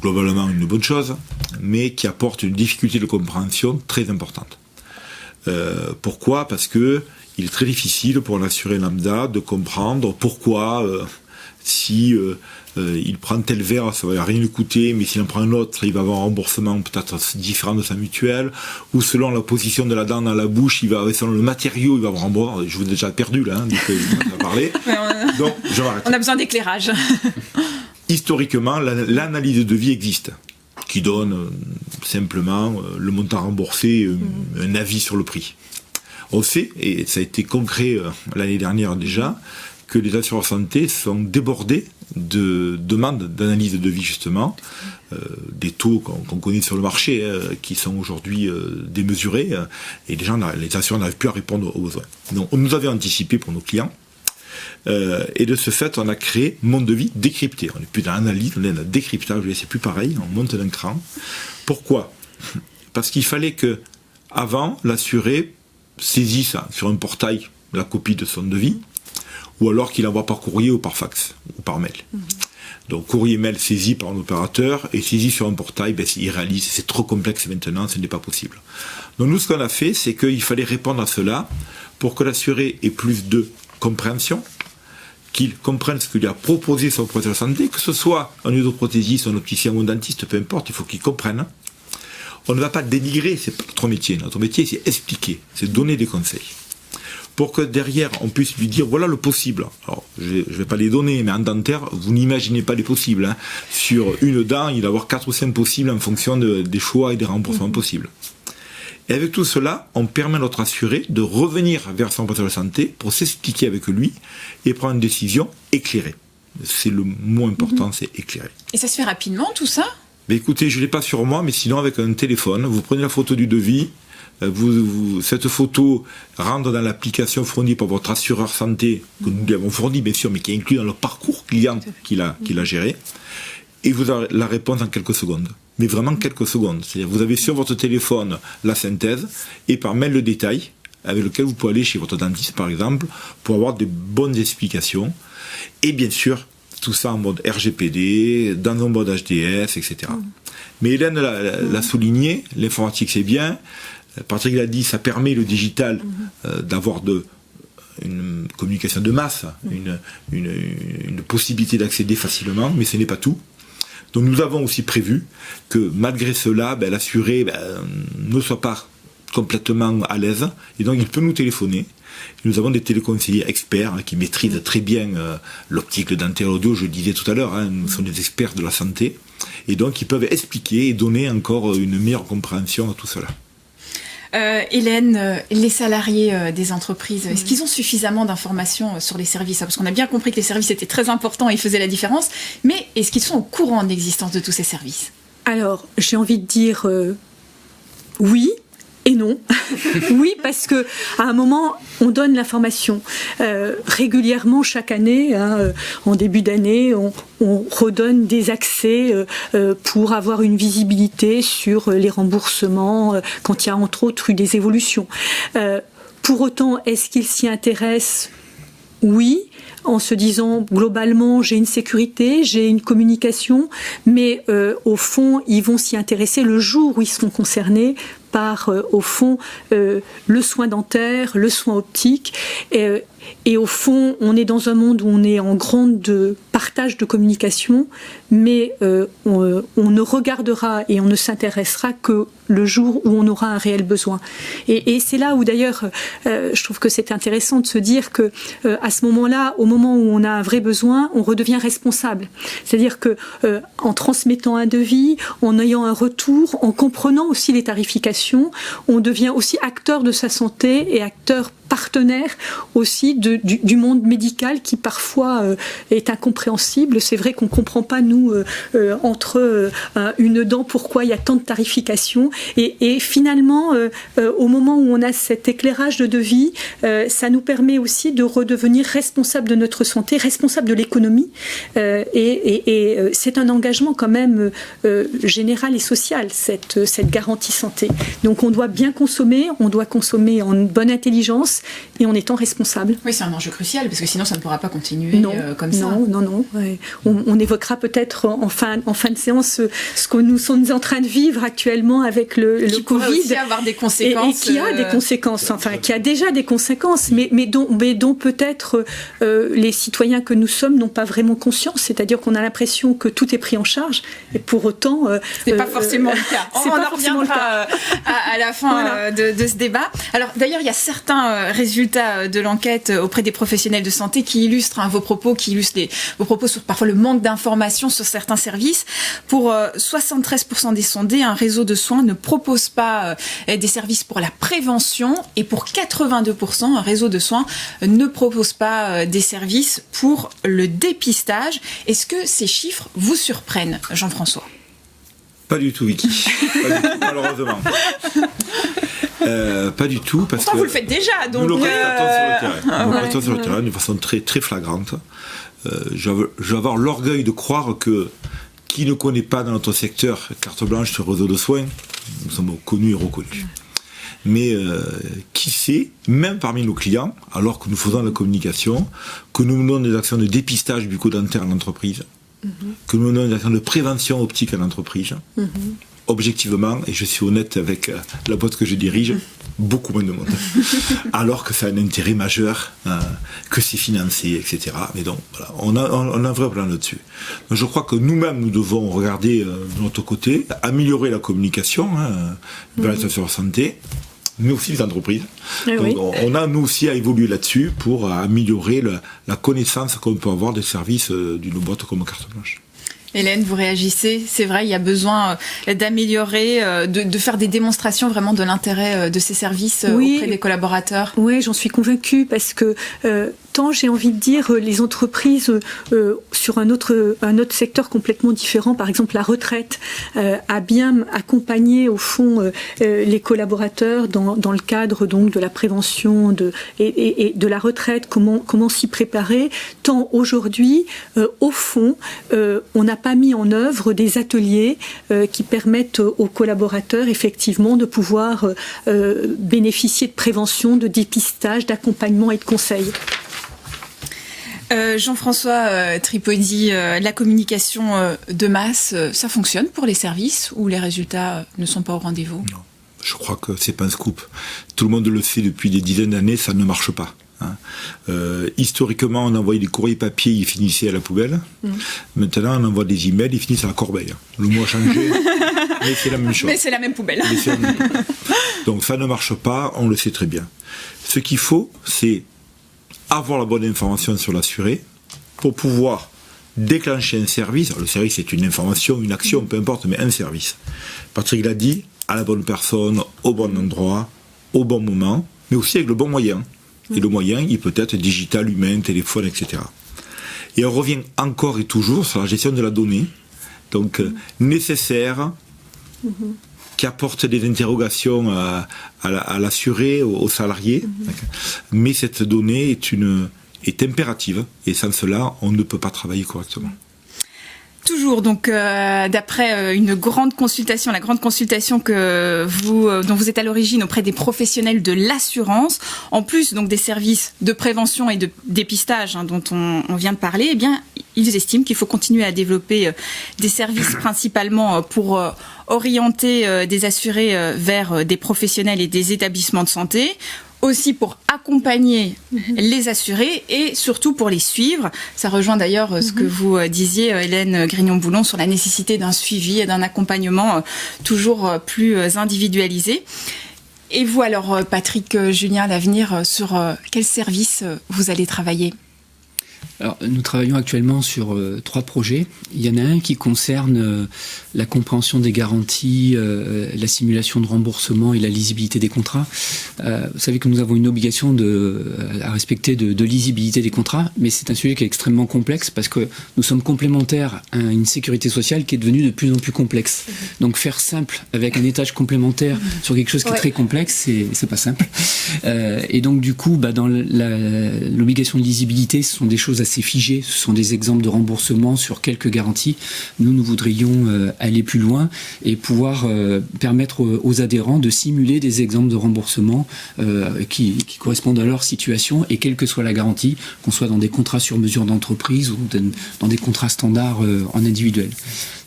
Globalement une bonne chose, mais qui apporte une difficulté de compréhension très importante. Pourquoi ? Parce que il est très difficile pour l'assuré lambda de comprendre pourquoi si il prend tel verre, ça va rien lui coûter, mais s'il en prend un autre, il va avoir un remboursement peut-être différent de sa mutuelle, ou selon la position de la dent dans la bouche, selon le matériau, il va avoir un remboursement. Je vous ai déjà perdu là, donc je vais parler. Donc je m'arrête. On a besoin d'éclairage. Historiquement, l'analyse de devis existe, qui donne simplement le montant remboursé, un avis sur le prix. On sait, et ça a été concret l'année dernière déjà, que les assureurs santé sont débordés de demandes d'analyse de devis justement, des taux qu'on connaît sur le marché qui sont aujourd'hui démesurés, et les assureurs n'arrivent plus à répondre aux besoins. Donc on nous avait anticipé pour nos clients, et de ce fait on a créé Mon Devis décrypté. On n'est plus dans l'analyse, on est dans le décryptage, c'est plus pareil, on monte d'un cran. Pourquoi ? Parce qu'il fallait que avant l'assuré saisisse sur un portail la copie de son devis, ou alors qu'il envoie par courrier ou par fax, ou par mail. Donc courrier mail saisi par un opérateur et saisi sur un portail, il réalise, c'est trop complexe maintenant, ce n'est pas possible. Donc nous ce qu'on a fait, c'est qu'il fallait répondre à cela pour que l'assuré ait plus de compréhension, qu'il comprenne ce que lui a proposé son professionnel de santé, que ce soit un orthoprothésiste, un opticien ou un dentiste, peu importe, il faut qu'il comprenne. On ne va pas dénigrer, c'est pas notre métier. Notre métier, c'est expliquer, c'est donner des conseils. Pour que derrière, on puisse lui dire, voilà le possible. Alors, je ne vais pas les donner, mais en dentaire, vous n'imaginez pas les possibles. Sur une dent, il va y avoir 4 ou 5 possibles en fonction des choix et des remboursements possibles. Et avec tout cela, on permet à notre assuré de revenir vers son professionnel de santé pour s'expliquer avec lui et prendre une décision éclairée. C'est le mot important, c'est éclairé. Et ça se fait rapidement, tout ça ? Mais écoutez, je ne l'ai pas sur moi, mais sinon avec un téléphone, vous prenez la photo du devis, cette photo rentre dans l'application fournie par votre assureur santé, que nous lui avons fourni bien sûr, mais qui est inclus dans le parcours client qu'il a géré, et vous avez la réponse en quelques secondes. Mais vraiment quelques secondes. C'est-à-dire vous avez sur votre téléphone la synthèse, et par mail le détail, avec lequel vous pouvez aller chez votre dentiste par exemple, pour avoir de bonnes explications, et bien sûr, tout ça en mode RGPD, dans un mode HDS, etc. Mais Hélène l'a souligné, l'informatique c'est bien, Patrick l'a dit, ça permet le digital d'avoir une communication de masse, une possibilité d'accéder facilement, mais ce n'est pas tout. Donc nous avons aussi prévu que malgré cela, l'assuré ne soit pas complètement à l'aise, et donc il peut nous téléphoner. Nous avons des téléconseillers experts qui maîtrisent très bien l'optique, le dentaire, l'audio, je le disais tout à l'heure, nous sommes des experts de la santé, et donc ils peuvent expliquer et donner encore une meilleure compréhension à tout cela. Hélène, les salariés des entreprises, est-ce qu'ils ont suffisamment d'informations sur les services? Parce qu'on a bien compris que les services étaient très importants et faisaient la différence, mais est-ce qu'ils sont au courant de l'existence de tous ces services? Alors, j'ai envie de dire oui. Et non. Oui, parce que à un moment, on donne l'information. Régulièrement, chaque année, en début d'année, on redonne des accès pour avoir une visibilité sur les remboursements, quand il y a entre autres eu des évolutions. Pour autant, est-ce qu'ils s'y intéressent? Oui, en se disant globalement j'ai une sécurité, j'ai une communication, mais au fond ils vont s'y intéresser le jour où ils seront concernés par au fond le soin dentaire, le soin optique. Et au fond, on est dans un monde où on est en grande partage de communication, mais on ne regardera et on ne s'intéressera que le jour où on aura un réel besoin. Et c'est là où d'ailleurs, je trouve que c'est intéressant de se dire que à ce moment-là, au moment où on a un vrai besoin, on redevient responsable. C'est-à-dire que en transmettant un devis, en ayant un retour, en comprenant aussi les tarifications, on devient aussi acteur de sa santé et acteur partenaire aussi du monde médical qui parfois est incompréhensible. C'est vrai qu'on ne comprend pas, nous, entre une dent, pourquoi il y a tant de tarifications. Et finalement, au moment où on a cet éclairage de devis, ça nous permet aussi de redevenir responsable de notre santé, responsable de l'économie. Et c'est un engagement quand même général et social, cette garantie santé. Donc on doit bien consommer, on doit consommer en bonne intelligence et en étant responsable. Oui, c'est un enjeu crucial, parce que sinon ça ne pourra pas continuer comme ça. Non. Ouais. On évoquera peut-être en fin de séance ce que nous sommes en train de vivre actuellement avec le Covid. Qui pourrait aussi avoir des conséquences. Et qui a des conséquences, qui a déjà des conséquences, mais dont peut-être les citoyens que nous sommes n'ont pas vraiment conscience. C'est-à-dire qu'on a l'impression que tout est pris en charge, et pour autant... c'est pas forcément le cas. On en reviendra à la fin de ce débat. Alors d'ailleurs, il y a certains résultats de l'enquête auprès des professionnels de santé qui illustrent vos propos, vos propos sur parfois le manque d'informations sur certains services. Pour 73% des sondés, un réseau de soins ne propose pas des services pour la prévention, et pour 82%, un réseau de soins ne propose pas des services pour le dépistage. Est-ce que ces chiffres vous surprennent, Jean-François? Pas du tout, Vicky. Pas du tout, malheureusement. Pas du tout, parce que vous le faites déjà, donc nous le constatons sur le terrain de façon très, très flagrante. Je vais avoir l'orgueil de croire que qui ne connaît pas dans notre secteur carte blanche sur réseau de soins, nous sommes connus et reconnus. Mais qui sait, même parmi nos clients, alors que nous faisons de la communication, que nous menons des actions de dépistage bucco-dentaire en entreprise, que nous menons des actions de prévention optique en entreprise, objectivement, et je suis honnête avec la boîte que je dirige, beaucoup moins de monde. Alors que ça a un intérêt majeur, que c'est financé, etc. Mais donc, voilà, on a un vrai plan là-dessus. Donc, je crois que nous-mêmes, nous devons regarder de notre côté, améliorer la communication, vers la situation de santé, mais aussi les entreprises. Donc, on a, nous aussi, à évoluer là-dessus pour améliorer la connaissance qu'on peut avoir des services d'une boîte comme Carte Blanche. Hélène, vous réagissez. C'est vrai, il y a besoin d'améliorer, de faire des démonstrations vraiment de l'intérêt de ces services auprès des collaborateurs. Oui, j'en suis convaincue, parce que tant j'ai envie de dire les entreprises sur un autre secteur complètement différent, par exemple la retraite, a bien accompagné au fond les collaborateurs dans le cadre donc de la prévention et de la retraite, comment s'y préparer. Tant aujourd'hui, au fond, on n'a pas mis en œuvre des ateliers qui permettent aux collaborateurs effectivement de pouvoir bénéficier de prévention, de dépistage, d'accompagnement et de conseils. Jean-François Tripodi, la communication de masse, ça fonctionne pour les services ou les résultats ne sont pas au rendez-vous? Non, je crois que c'est pas un scoop. Tout le monde le sait depuis des dizaines d'années, ça ne marche pas. Historiquement, on envoyait des courriers papier, ils finissaient à la poubelle. Maintenant, on envoie des emails, ils finissent à la corbeille. Le mot a changé. Mais c'est la même chose. Mais c'est la même poubelle. Donc ça ne marche pas, on le sait très bien. Ce qu'il faut, c'est avoir la bonne information sur l'assuré pour pouvoir déclencher un service. Alors, le service, c'est une information, une action, peu importe, mais un service. Patrick l'a dit, à la bonne personne, au bon endroit, au bon moment, mais aussi avec le bon moyen. Et le moyen, il peut être digital, humain, téléphone, etc. Et on revient encore et toujours sur la gestion de la donnée, donc nécessaire, qui apporte des interrogations à l'assuré, aux salariés. Mais cette donnée est impérative, et sans cela, on ne peut pas travailler correctement. Toujours, donc, d'après une grande consultation, la grande consultation dont vous êtes à l'origine auprès des professionnels de l'assurance, en plus donc des services de prévention et de dépistage dont on vient de parler, eh bien, ils estiment qu'il faut continuer à développer des services principalement pour orienter des assurés vers des professionnels et des établissements de santé, aussi pour accompagner les assurés et surtout pour les suivre. Ça rejoint d'ailleurs ce que vous disiez, Hélène Grignon-Boulon, sur la nécessité d'un suivi et d'un accompagnement toujours plus individualisé. Et vous alors, Patrick, Julien, à l'avenir, sur quel service vous allez travailler ? Alors, nous travaillons actuellement sur 3 projets. Il y en a un qui concerne la compréhension des garanties, la simulation de remboursement et la lisibilité des contrats. Vous savez que nous avons une obligation à respecter de lisibilité des contrats, mais c'est un sujet qui est extrêmement complexe parce que nous sommes complémentaires à une sécurité sociale qui est devenue de plus en plus complexe. Donc faire simple avec un étage complémentaire sur quelque chose qui est très complexe, c'est pas simple. Et donc du coup, dans l'obligation de lisibilité, ce sont des choses assez figées, ce sont des exemples de remboursement sur quelques garanties. Nous voudrions aller plus loin et pouvoir permettre aux adhérents de simuler des exemples de remboursement qui correspondent à leur situation, et quelle que soit la garantie, qu'on soit dans des contrats sur mesure d'entreprise ou dans des contrats standards en individuel.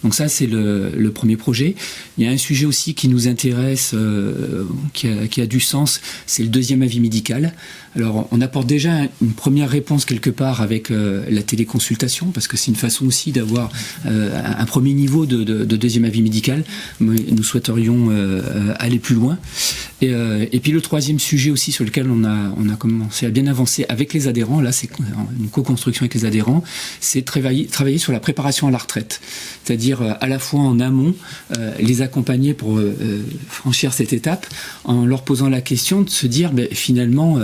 Donc ça, c'est le premier projet. Il y a un sujet aussi qui nous intéresse, qui a du sens, c'est le deuxième avis médical. Alors, on apporte déjà une première réponse quelque part avec la téléconsultation, parce que c'est une façon aussi d'avoir un premier niveau de deuxième avis médical. Nous souhaiterions aller plus loin. Et puis le troisième sujet aussi sur lequel on a commencé à bien avancer avec les adhérents, là c'est une co-construction avec les adhérents, c'est travailler sur la préparation à la retraite. C'est-à-dire à la fois en amont, les accompagner pour franchir cette étape, en leur posant la question de se dire finalement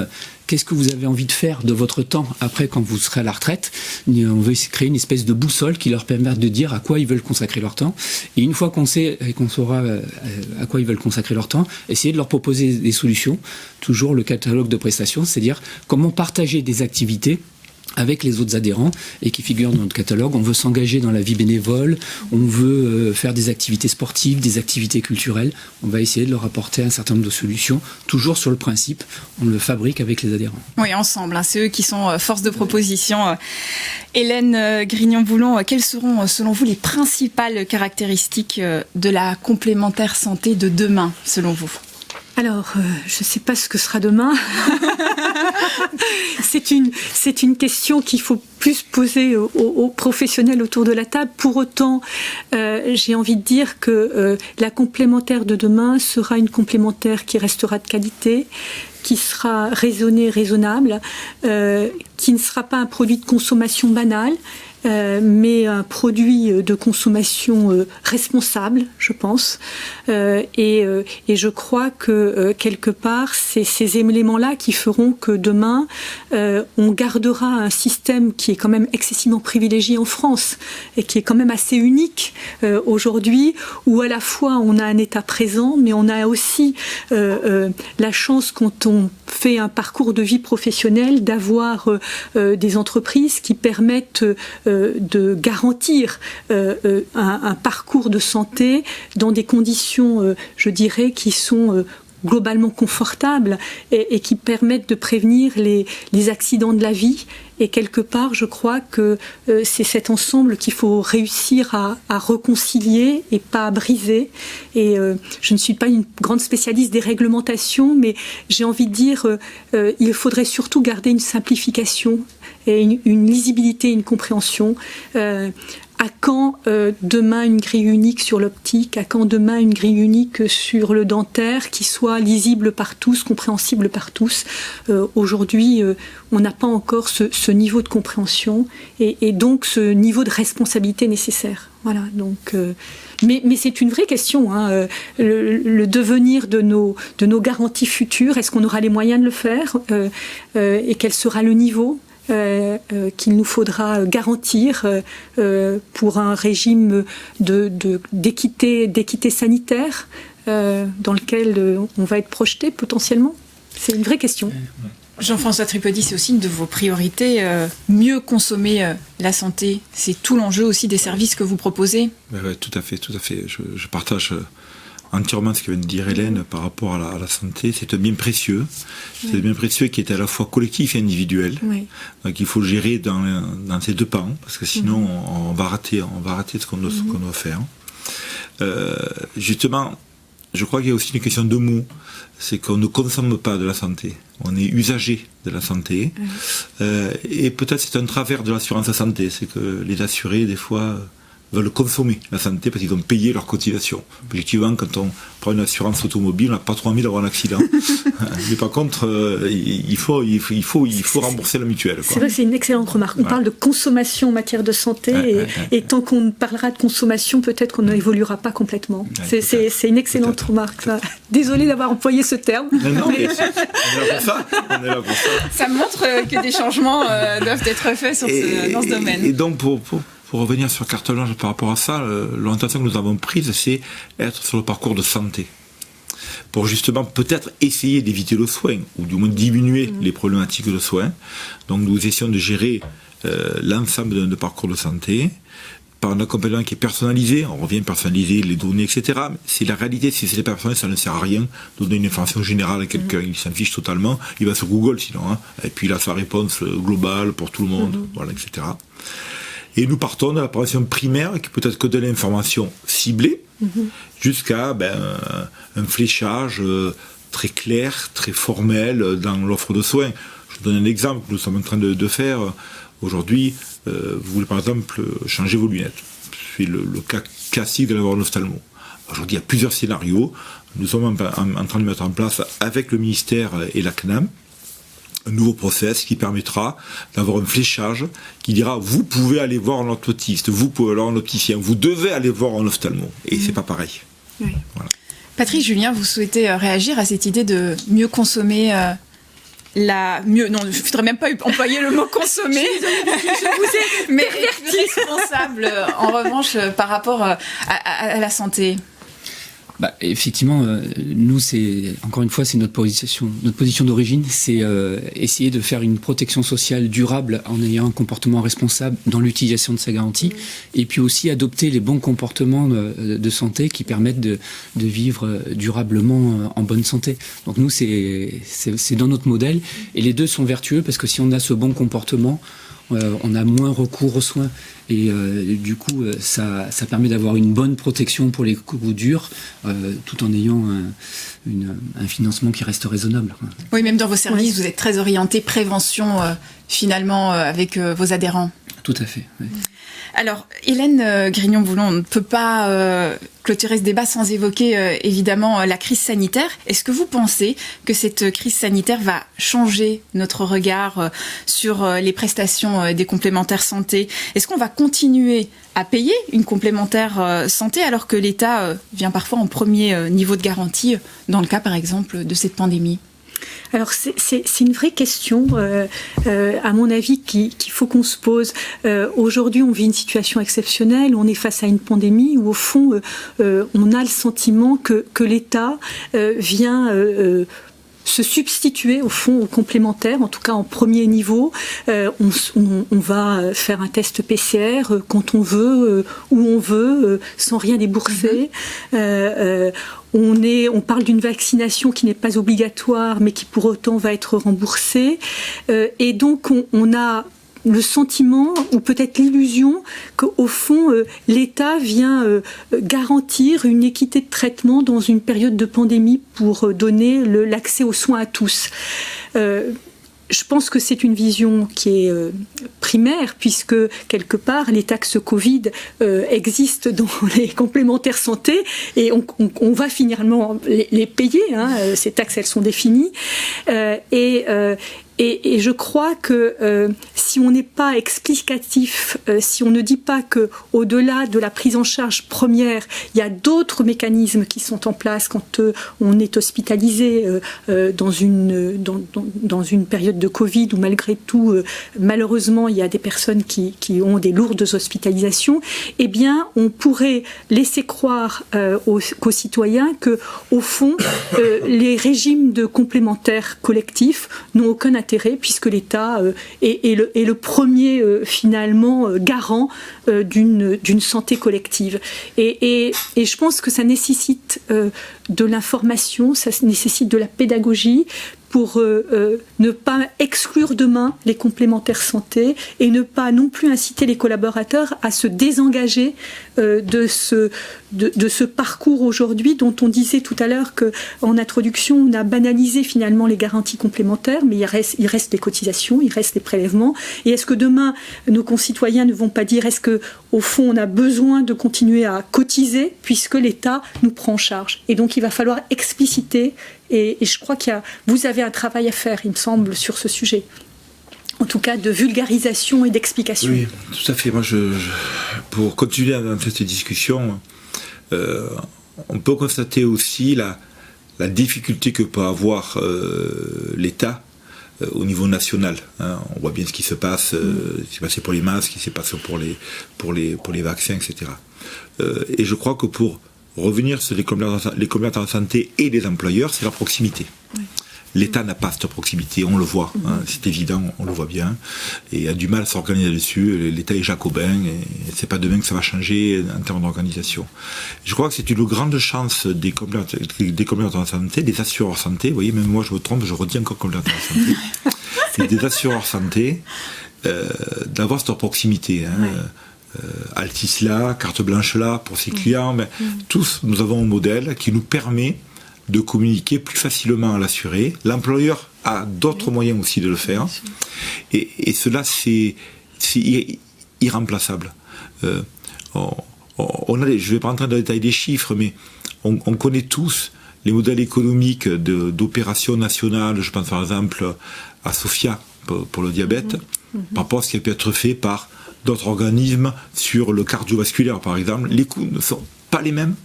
qu'est-ce que vous avez envie de faire de votre temps après quand vous serez à la retraite. On veut créer une espèce de boussole qui leur permette de dire à quoi ils veulent consacrer leur temps. Et une fois qu'on sait et qu'on saura à quoi ils veulent consacrer leur temps, essayer de leur proposer des solutions. Toujours le catalogue de prestations, c'est-à-dire comment partager des activités avec les autres adhérents et qui figurent dans notre catalogue. On veut s'engager dans la vie bénévole, on veut faire des activités sportives, des activités culturelles. On va essayer de leur apporter un certain nombre de solutions, toujours sur le principe, on le fabrique avec les adhérents. Oui, ensemble, c'est eux qui sont force de proposition. Hélène Grignon-Boulon, quelles seront selon vous les principales caractéristiques de la complémentaire santé de demain, selon vous ? Alors, je ne sais pas ce que sera demain. C'est une question qu'il faut plus poser aux professionnels autour de la table. Pour autant, j'ai envie de dire que la complémentaire de demain sera une complémentaire qui restera de qualité, qui sera raisonnée, raisonnable, qui ne sera pas un produit de consommation banal, mais un produit de consommation responsable, je pense. Et je crois que quelque part, c'est ces éléments-là qui feront que demain, on gardera un système qui est quand même excessivement privilégié en France et qui est quand même assez unique aujourd'hui, où à la fois on a un état présent, mais on a aussi la chance, quand on fait un parcours de vie professionnelle, d'avoir des entreprises qui permettent de garantir un parcours de santé dans des conditions, je dirais, qui sont globalement confortables et qui permettent de prévenir les accidents de la vie. Et quelque part, je crois que c'est cet ensemble qu'il faut réussir à réconcilier et pas à briser. Et je ne suis pas une grande spécialiste des réglementations, mais j'ai envie de dire il faudrait surtout garder une simplification et une lisibilité, une compréhension. À quand demain une grille unique sur l'optique? À quand demain une grille unique sur le dentaire qui soit lisible par tous, compréhensible par tous? Aujourd'hui, on n'a pas encore ce niveau de compréhension et donc ce niveau de responsabilité nécessaire. Voilà. Donc, mais c'est une vraie question. Hein, le devenir de nos garanties futures. Est-ce qu'on aura les moyens de le faire et quel sera le niveau qu'il nous faudra garantir pour un régime d'équité sanitaire dans lequel on va être projeté potentiellement? C'est une vraie question. Jean-François Tripodi, c'est aussi une de vos priorités, mieux consommer la santé. C'est tout l'enjeu aussi des services que vous proposez. Oui, tout à fait. Je partage entièrement ce que vient de dire Hélène par rapport à la santé. C'est un bien précieux. C'est un bien précieux qui est à la fois collectif et individuel. Oui. Donc il faut le gérer dans ces deux pans, parce que sinon on va rater ce qu'on doit faire. Justement, je crois qu'il y a aussi une question de mots. C'est qu'on ne consomme pas de la santé. On est usager de la santé. Et peut-être c'est un travers de l'assurance santé. C'est que les assurés, des fois, veulent consommer la santé parce qu'ils ont payé leur cotisation. Effectivement, quand on prend une assurance automobile, on n'a pas trop envie d'avoir un accident. Mais par contre, il faut rembourser la mutuelle. Quoi. C'est vrai que c'est une excellente remarque. On parle de consommation en matière de santé et tant qu'on parlera de consommation, peut-être qu'on n'évoluera pas complètement. C'est une excellente remarque. Désolée d'avoir employé ce terme. Non, mais on est là pour ça. Ça montre que des changements doivent être faits dans ce domaine. Et donc, pour revenir sur carte blanche par rapport à ça, l'orientation que nous avons prise, c'est être sur le parcours de santé. Pour justement peut-être essayer d'éviter le soin, ou du moins diminuer les problématiques de soins. Donc nous essayons de gérer l'ensemble de parcours de santé, par un accompagnement qui est personnalisé. On revient personnaliser les données, etc. Mais c'est la réalité, si c'est personnel, ça ne sert à rien de donner une information générale à quelqu'un. Il s'en fiche totalement. Il va sur Google sinon. Hein, et puis il a sa réponse globale pour tout le monde, voilà, etc. Et nous partons de la prévention primaire, qui peut être que de l'information ciblée, jusqu'à un fléchage très clair, très formel dans l'offre de soins. Je vous donne un exemple que nous sommes en train de faire. Aujourd'hui, vous voulez par exemple changer vos lunettes. C'est le cas classique de l'avoir en ophtalmo. Aujourd'hui, il y a plusieurs scénarios. Nous sommes en train de mettre en place, avec le ministère et la CNAM, un nouveau process qui permettra d'avoir un fléchage qui dira vous pouvez aller voir un orthotiste, vous pouvez aller voir un opticien, vous devez aller voir un ophtalmo. Et c'est pas pareil. Oui. Voilà. Patrice Julien, vous souhaitez réagir à cette idée de mieux consommer non, je ne voudrais même pas employer le mot consommer. Je vous ai mais responsable en revanche par rapport à la santé. Effectivement, nous, encore une fois, c'est notre position d'origine, c'est essayer de faire une protection sociale durable en ayant un comportement responsable dans l'utilisation de sa garantie, et puis aussi adopter les bons comportements de santé qui permettent de vivre durablement en bonne santé. Donc nous, c'est dans notre modèle, et les deux sont vertueux parce que si on a ce bon comportement, on a moins recours aux soins et du coup ça permet d'avoir une bonne protection pour les coups durs tout en ayant un financement qui reste raisonnable. Oui, même dans vos services, vous êtes très orienté prévention finalement avec vos adhérents. Tout à fait. Oui. Alors, Hélène Grignon-Boulon, on ne peut pas clôturer ce débat sans évoquer évidemment la crise sanitaire. Est-ce que vous pensez que cette crise sanitaire va changer notre regard sur les prestations des complémentaires santé? Est-ce qu'on va continuer à payer une complémentaire santé alors que l'État vient parfois en premier niveau de garantie dans le cas par exemple de cette pandémie? Alors c'est une vraie question, à mon avis, qu'il faut qu'on se pose. Aujourd'hui, on vit une situation exceptionnelle, on est face à une pandémie où, au fond, on a le sentiment que l'État vient se substituer au fond aux complémentaires, en tout cas en premier niveau. On va faire un test PCR quand on veut, où on veut, sans rien débourser. On parle d'une vaccination qui n'est pas obligatoire, mais qui pour autant va être remboursée. Et donc on a le sentiment, ou peut-être l'illusion, qu'au fond, l'État vient garantir une équité de traitement dans une période de pandémie pour donner l'accès aux soins à tous. je pense que c'est une vision qui est primaire, puisque quelque part les taxes Covid existent dans les complémentaires santé et on va finalement les payer. Ces taxes, elles sont définies. Et je crois que si on n'est pas explicatif, si on ne dit pas que au-delà de la prise en charge première, il y a d'autres mécanismes qui sont en place quand on est hospitalisé dans une période de Covid où malgré tout, malheureusement, il y a des personnes qui ont des lourdes hospitalisations, eh bien, on pourrait laisser croire qu'aux citoyens que, au fond, les régimes de complémentaires collectifs n'ont aucun intérêt puisque l'État est le premier finalement garant d'une santé collective. Et je pense que ça nécessite de l'information, ça nécessite de la pédagogie pour ne pas exclure demain les complémentaires santé et ne pas non plus inciter les collaborateurs à se désengager de ce parcours aujourd'hui dont on disait tout à l'heure qu'en introduction, on a banalisé finalement les garanties complémentaires, mais il reste les cotisations, il reste les prélèvements. Et est-ce que demain, nos concitoyens ne vont pas dire est-ce qu'au fond, on a besoin de continuer à cotiser puisque l'État nous prend en charge? Et donc, il va falloir expliciter. Et je crois vous avez un travail à faire, il me semble, sur ce sujet. En tout cas, de vulgarisation et d'explication. Oui, tout à fait. Moi, pour continuer dans cette discussion, on peut constater aussi la difficulté que peut avoir l'État au niveau national. On voit bien ce qui se passe, ce qui s'est passé pour les masques, ce qui s'est passé pour les vaccins, etc. Et je crois que pour revenir sur les complémentaires de santé et les employeurs, c'est la proximité. Oui. L'État n'a pas cette proximité, on le voit, c'est évident, on le voit bien, et a du mal à s'organiser dessus. L'État est jacobin, et c'est pas demain que ça va changer en termes d'organisation. Je crois que c'est une grande chance des complémentaires de santé, des assureurs santé, vous voyez, même moi je me trompe, je redis encore complémentaires de santé, et des assureurs santé, d'avoir cette proximité. Altis là, carte blanche là pour ses clients, mais tous nous avons un modèle qui nous permet de communiquer plus facilement à l'assuré. L'employeur a d'autres moyens aussi de le faire, et cela c'est irremplaçable. Je ne vais pas rentrer dans le détail des chiffres, mais on connaît tous les modèles économiques d'opérations nationales. Je pense par exemple à Sofia pour le diabète, par rapport à ce qui peut être fait par d'autres organismes sur le cardiovasculaire, par exemple. Les coûts ne sont pas les mêmes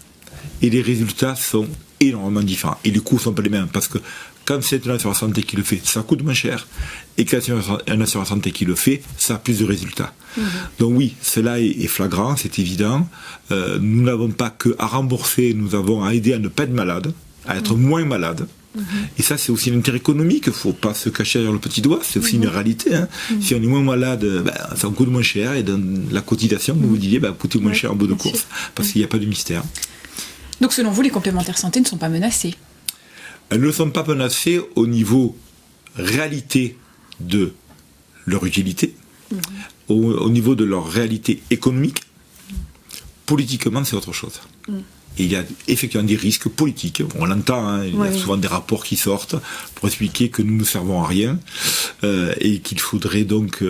et les résultats sont énormément différents. Et les coûts ne sont pas les mêmes parce que quand c'est un assureur santé qui le fait, ça coûte moins cher. Et quand c'est un assureur santé qui le fait, ça a plus de résultats. Donc oui, cela est flagrant, c'est évident. Nous n'avons pas qu'à rembourser, nous avons à aider à ne pas être malade, à être moins malade. Et ça, c'est aussi un intérêt économique, il ne faut pas se cacher derrière le petit doigt, c'est aussi une réalité. Si on est moins malade, ça coûte moins cher, et dans la cotisation, vous disiez, coûtez moins cher en bout de course, parce qu'il n'y a pas de mystère. Donc selon vous, les complémentaires santé ne sont pas menacés? Elles ne sont pas menacées au niveau réalité de leur utilité, au niveau de leur réalité économique. Politiquement, c'est autre chose. Et il y a effectivement des risques politiques, on l'entend, il y a souvent des rapports qui sortent pour expliquer que nous ne servons à rien et qu'il faudrait donc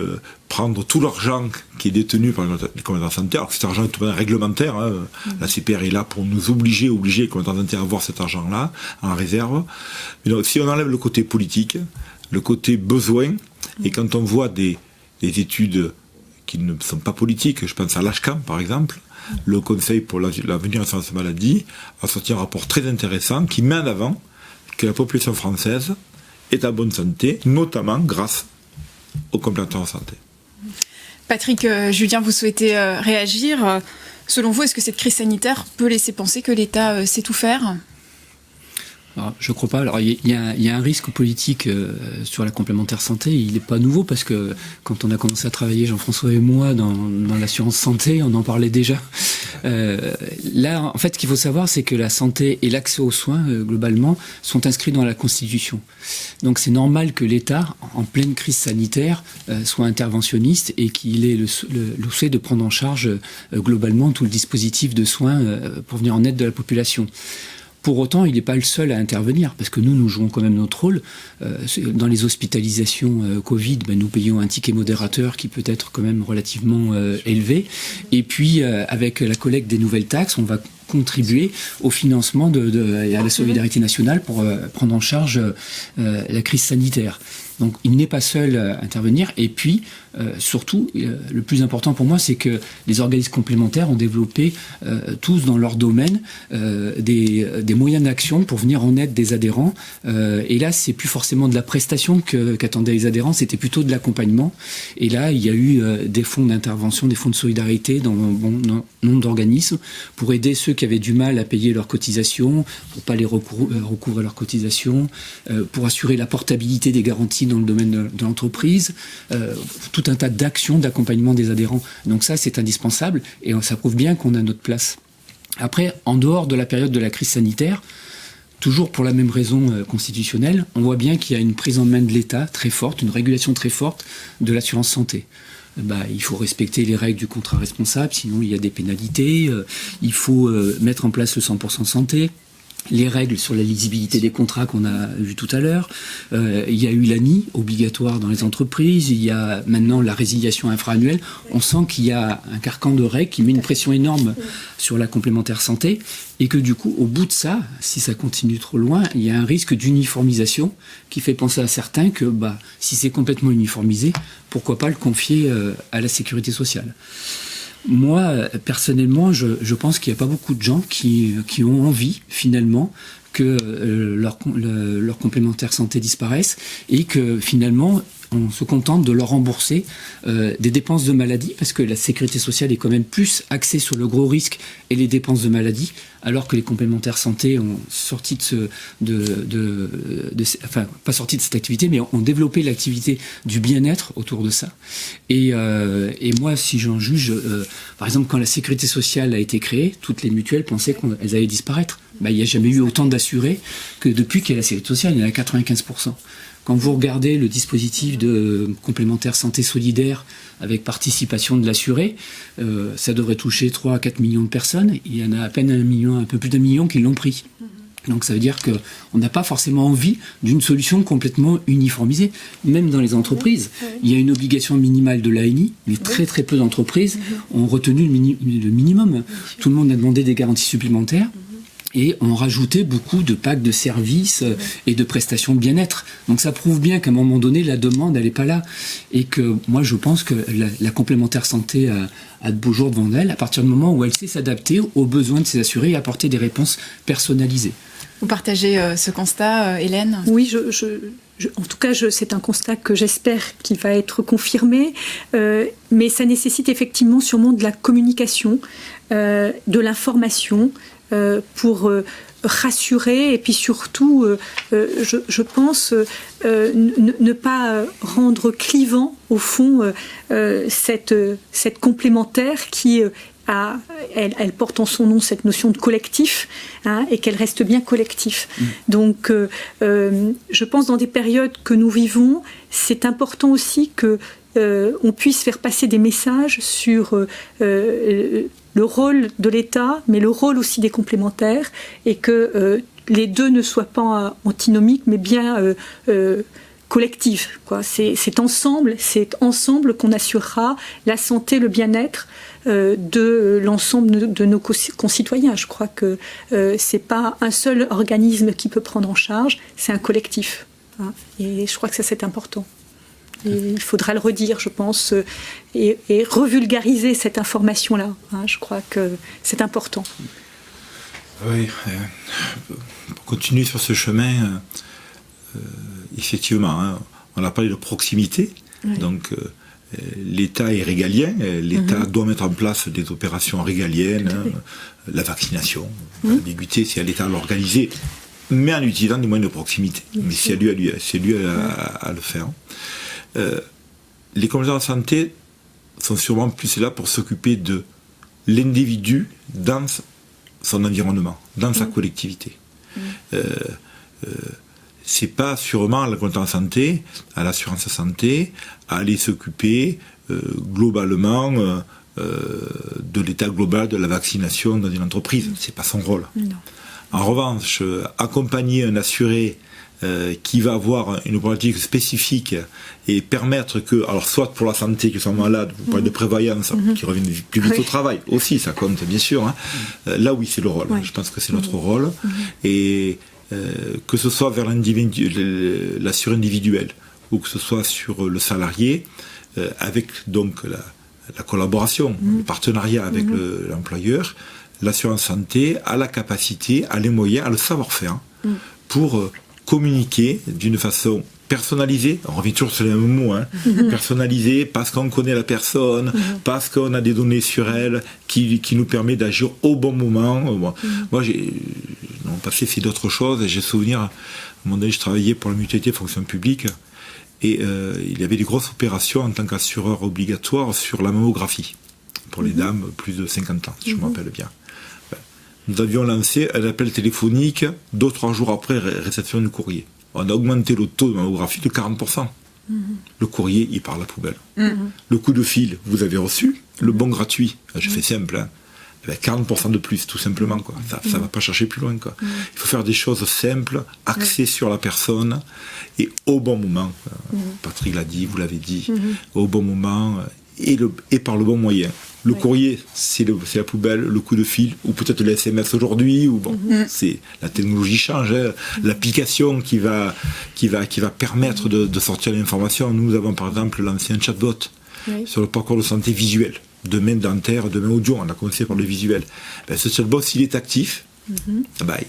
prendre tout l'argent qui est détenu par les complémentaires santé. Alors que cet argent est tout réglementaire, la CPR est là pour nous obliger les complémentaires santé à avoir cet argent-là en réserve. Mais donc, si on enlève le côté politique, le côté besoin, et quand on voit des études qui ne sont pas politiques, je pense à l'ACHCAM par exemple, le Conseil pour l'avenir de l'assurance maladie a sorti un rapport très intéressant qui met en avant que la population française est en bonne santé, notamment grâce aux complémentaires de santé. Patrick, Julien, vous souhaitez réagir. Selon vous, est-ce que cette crise sanitaire peut laisser penser que l'État sait tout faire ? Alors, je ne crois pas. Alors, il y a un risque politique sur la complémentaire santé. Il n'est pas nouveau parce que quand on a commencé à travailler, Jean-François et moi, dans l'assurance santé, on en parlait déjà. Là, en fait, ce qu'il faut savoir, c'est que la santé et l'accès aux soins, globalement, sont inscrits dans la Constitution. Donc, c'est normal que l'État, en pleine crise sanitaire, soit interventionniste et qu'il ait le souhait de prendre en charge globalement tout le dispositif de soins pour venir en aide de la population. Pour autant, il n'est pas le seul à intervenir, parce que nous jouons quand même notre rôle. Dans les hospitalisations Covid, nous payons un ticket modérateur qui peut être quand même relativement élevé. Et puis, avec la collecte des nouvelles taxes, on va contribuer au financement et à la solidarité nationale pour prendre en charge la crise sanitaire. Donc il n'est pas seul à intervenir. Et puis, surtout, le plus important pour moi, c'est que les organismes complémentaires ont développé tous dans leur domaine des moyens d'action pour venir en aide des adhérents. Et là, c'est plus forcément de la prestation qu'attendaient les adhérents, c'était plutôt de l'accompagnement. Et là, il y a eu des fonds d'intervention, des fonds de solidarité dans un bon nombre d'organismes pour aider ceux qui avaient du mal à payer leurs cotisations, pour pas les recouvrer leurs cotisations, pour assurer la portabilité des garanties dans le domaine de l'entreprise, tout un tas d'actions d'accompagnement des adhérents. Donc ça, c'est indispensable et ça prouve bien qu'on a notre place. Après, en dehors de la période de la crise sanitaire, toujours pour la même raison constitutionnelle, on voit bien qu'il y a une prise en main de l'État très forte, une régulation très forte de l'assurance santé. Il faut respecter les règles du contrat responsable, sinon il y a des pénalités. Il faut mettre en place le 100% santé. Les règles sur la lisibilité des contrats qu'on a vu tout à l'heure. Il y a eu l'ANI obligatoire dans les entreprises. Il y a maintenant la résiliation infra-annuelle. On sent qu'il y a un carcan de règles qui met une pression énorme sur la complémentaire santé et que du coup, au bout de ça, si ça continue trop loin, il y a un risque d'uniformisation qui fait penser à certains que si c'est complètement uniformisé, pourquoi pas le confier à la sécurité sociale. Moi, personnellement, je pense qu'il n'y a pas beaucoup de gens qui ont envie, finalement, que leur complémentaire santé disparaisse et que, finalement, on se contente de leur rembourser des dépenses de maladie, parce que la sécurité sociale est quand même plus axée sur le gros risque et les dépenses de maladie, alors que les complémentaires santé ont sorti pas sorti de cette activité, mais ont développé l'activité du bien-être autour de ça. Et moi, si j'en juge, par exemple, quand la sécurité sociale a été créée, toutes les mutuelles pensaient qu'elles allaient disparaître. Il n'y a jamais eu autant d'assurés que depuis qu'il y a la sécurité sociale, il y en a 95%. Quand vous regardez le dispositif de complémentaire santé solidaire avec participation de l'assuré, ça devrait toucher 3 à 4 millions de personnes. Il y en a à peine un peu plus d'1 million qui l'ont pris. Donc ça veut dire qu'on n'a pas forcément envie d'une solution complètement uniformisée. Même dans les entreprises, il y a une obligation minimale de l'ANI, mais très très peu d'entreprises ont retenu le minimum. Tout le monde a demandé des garanties supplémentaires. Et on rajoutait beaucoup de packs de services et de prestations de bien-être. Donc ça prouve bien qu'à un moment donné, la demande, elle n'est pas là. Et que moi, je pense que la complémentaire santé a de beaux jours devant elle, à partir du moment où elle sait s'adapter aux besoins de ses assurés et apporter des réponses personnalisées. Vous partagez ce constat, Hélène ? Oui, en tout cas, c'est un constat que j'espère qu'il va être confirmé. Mais ça nécessite effectivement sûrement de la communication, de l'information, pour rassurer et puis surtout, je pense, ne pas rendre clivant au fond cette complémentaire qui elle porte en son nom cette notion de collectif, et qu'elle reste bien collectif. Donc, je pense dans des périodes que nous vivons, c'est important aussi que on puisse faire passer des messages sur le rôle de l'État, mais le rôle aussi des complémentaires, et que les deux ne soient pas antinomiques, mais bien collectifs. C'est ensemble qu'on assurera la santé, le bien-être de l'ensemble de nos concitoyens. Je crois que c'est pas un seul organisme qui peut prendre en charge, c'est un collectif. Et je crois que ça, c'est important. Et il faudra le redire, je pense, et revulgariser cette information-là. Je crois que c'est important. Oui, pour continuer sur ce chemin, effectivement, on a parlé de proximité. Oui. Donc, l'État est régalien. L'État doit mettre en place des opérations régaliennes, la vaccination. L'ambiguïté, c'est à l'État à l'organiser, mais en utilisant des moyens de proximité. Mais c'est lui à le faire. Les complémentaires de santé sont sûrement plus là pour s'occuper de l'individu dans son environnement, dans sa collectivité. C'est pas sûrement la complémentaire de santé, à l'assurance santé, à aller s'occuper globalement de l'état global de la vaccination dans une entreprise. C'est pas son rôle. Non. En revanche, accompagner un assuré qui va avoir une problématique spécifique et permettre que, alors soit pour la santé, qu'ils soient malades, vous parlez de prévoyance, qui reviennent plus vite au travail, aussi ça compte bien sûr, hein. Là oui c'est le rôle, je pense que c'est notre rôle, et que ce soit vers l'assuré individuel ou que ce soit sur le salarié, avec donc la collaboration, le partenariat avec l'employeur, l'assurance santé a la capacité, a les moyens, a le savoir-faire pour communiquer d'une façon personnalisée, on revient toujours sur les mêmes mots, hein, personnalisée parce qu'on connaît la personne, parce qu'on a des données sur elle qui nous permet d'agir au bon moment. Moi, j'ai fait d'autres choses, et j'ai souvenir, à un moment donné, je travaillais pour la mutualité fonction publique, et il y avait des grosses opérations en tant qu'assureur obligatoire sur la mammographie, pour les dames plus de 50 ans, si je me rappelle bien. Nous avions lancé un appel téléphonique 2-3 jours après réception du courrier. On a augmenté le taux de mammographie de 40%. Le courrier, il part à la poubelle. Le coup de fil, vous avez reçu. Le bon gratuit, je fais simple, hein, 40% de plus, tout simplement. Quoi. Ça ne va pas chercher plus loin. Quoi. Il faut faire des choses simples, axées sur la personne, et au bon moment. Patrick l'a dit, vous l'avez dit, au bon moment, et par le bon moyen. Le courrier, c'est la poubelle, le coup de fil, ou peut-être le SMS aujourd'hui, ou c'est la technologie change, hein. L'application qui va permettre de sortir l'information. Nous avons par exemple lancé un chatbot sur le parcours de santé visuel, demain dentaire, demain audio. On a commencé par le visuel. Ce chatbot, s'il est actif,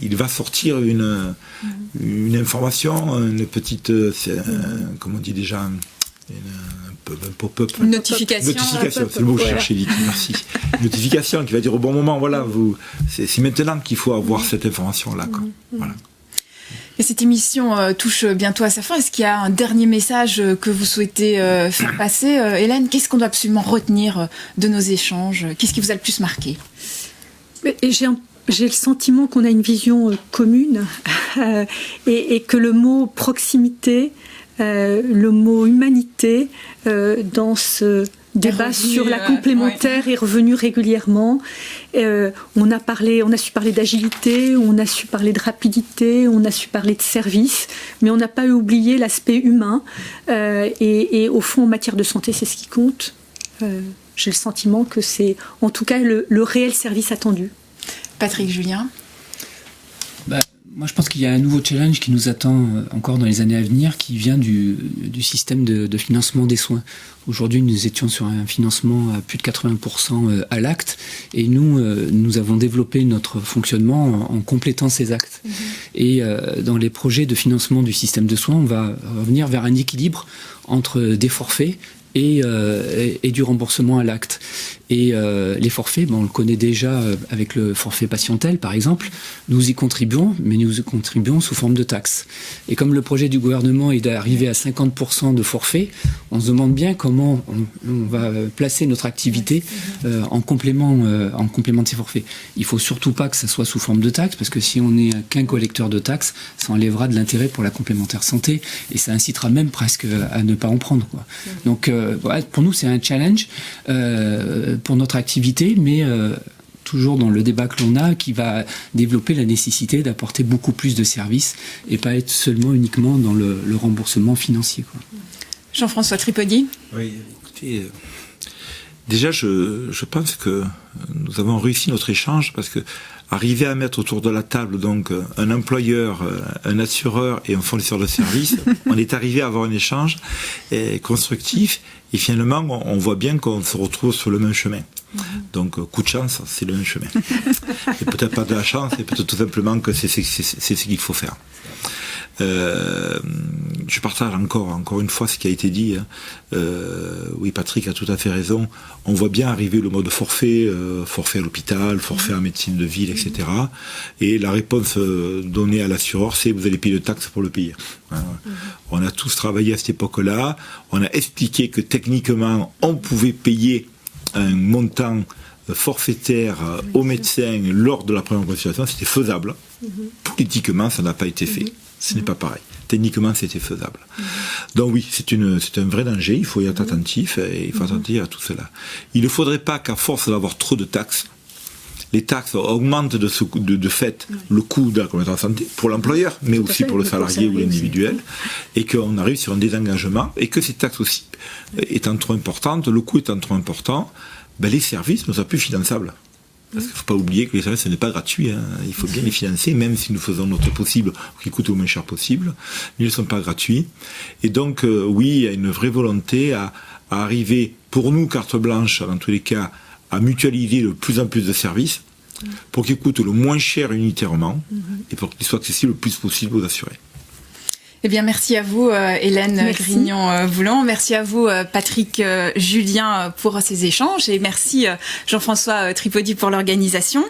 il va sortir une information, une petite, comment on dit déjà, un pop-up. Une notification, c'est le mot que je cherchais, Vicky, merci. Une notification qui va dire au bon moment, voilà, c'est maintenant qu'il faut avoir cette information-là. Quoi. Voilà. Et cette émission touche bientôt à sa fin. Est-ce qu'il y a un dernier message que vous souhaitez faire passer, Hélène? Qu'est-ce qu'on doit absolument retenir de nos échanges? Qu'est-ce qui vous a le plus marqué? J'ai le sentiment qu'on a une vision commune et que le mot proximité, le mot humanité dans ce débat sur la complémentaire est revenu régulièrement. On a su parler d'agilité, on a su parler de rapidité, on a su parler de service, mais on n'a pas oublié l'aspect humain. Et au fond, en matière de santé, c'est ce qui compte. J'ai le sentiment que c'est, en tout cas, le réel service attendu. Patrick Julien. Moi, je pense qu'il y a un nouveau challenge qui nous attend encore dans les années à venir, qui vient du système de financement des soins. Aujourd'hui, nous étions sur un financement à plus de 80% à l'acte, et nous avons développé notre fonctionnement en complétant ces actes. Et dans les projets de financement du système de soins, on va revenir vers un équilibre entre des forfaits et du remboursement à l'acte. Et les forfaits, on le connaît déjà avec le forfait patientèle, par exemple. Nous y contribuons, mais nous y contribuons sous forme de taxes. Et comme le projet du gouvernement est d'arriver à 50% de forfaits, on se demande bien comment on va placer notre activité en complément de ces forfaits. Il faut surtout pas que ça soit sous forme de taxes, parce que si on n'est qu'un collecteur de taxes, ça enlèvera de l'intérêt pour la complémentaire santé, et ça incitera même presque à ne pas en prendre, quoi. Donc, pour nous, c'est un challenge pour notre activité, mais toujours dans le débat que l'on a, qui va développer la nécessité d'apporter beaucoup plus de services et pas être seulement uniquement dans le remboursement financier, quoi. Jean-François Tripodi. Oui, écoutez, déjà, je pense que nous avons réussi notre échange, parce que arriver à mettre autour de la table donc un employeur, un assureur et un fournisseur de services, on est arrivé à avoir un échange constructif, et finalement on voit bien qu'on se retrouve sur le même chemin. Donc coup de chance, c'est le même chemin. Et peut-être pas de la chance, et peut-être tout simplement que c'est ce qu'il faut faire. Je partage encore une fois ce qui a été dit. Oui, Patrick a tout à fait raison. On voit bien arriver le mode forfait à l'hôpital, forfait en médecine de ville, etc. Et la réponse donnée à l'assureur, c'est vous allez payer de taxes pour le payer. On a tous travaillé à cette époque-là. On a expliqué que techniquement, on pouvait payer un montant forfaitaire aux médecins lors de la première consultation. C'était faisable. Politiquement, ça n'a pas été fait. Ce n'est pas pareil. Techniquement, c'était faisable. Donc oui, c'est un vrai danger. Il faut y être attentif, et il faut attentif à tout cela. Il ne faudrait pas qu'à force d'avoir trop de taxes, les taxes augmentent de fait le coût de la complémentaire santé pour l'employeur, mais aussi pour le salarié ou l'individuel, et qu'on arrive sur un désengagement, et que ces taxes aussi étant trop importantes, le coût étant trop important, les services ne sont plus finançables. Parce qu'il ne faut pas oublier que les services, ce n'est pas gratuit. Il faut bien les financer, même si nous faisons notre possible, qui coûte le moins cher possible. Mais ils ne sont pas gratuits. Et donc, oui, il y a une vraie volonté à arriver, pour nous, carte blanche, dans tous les cas, à mutualiser de plus en plus de services pour qu'ils coûtent le moins cher unitairement et pour qu'ils soient accessibles le plus possible aux assurés. Eh bien, merci à vous, Hélène Grignon-Voulon. Merci à vous, Patrick Julien, pour ces échanges. Et merci, Jean-François Tripodi, pour l'organisation.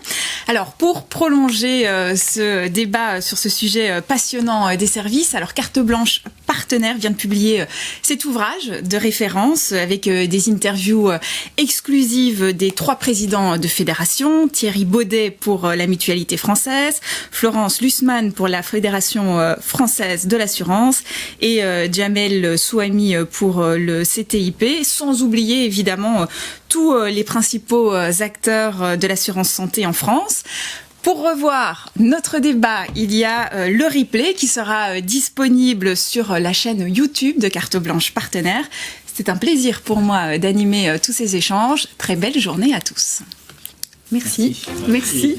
Alors, pour prolonger ce débat sur ce sujet passionnant des services, alors Carte Blanche Partenaire vient de publier cet ouvrage de référence avec des interviews exclusives des 3 présidents de fédération, Thierry Baudet pour la Mutualité française, Florence Lussmann pour la Fédération française de l'assurance et Jamel Souhami pour le CTIP, sans oublier évidemment tous les principaux acteurs de l'assurance santé en France. Pour revoir notre débat, il y a le replay qui sera disponible sur la chaîne YouTube de Carte Blanche Partenaire. C'est un plaisir pour moi d'animer tous ces échanges. Très belle journée à tous. Merci. Merci.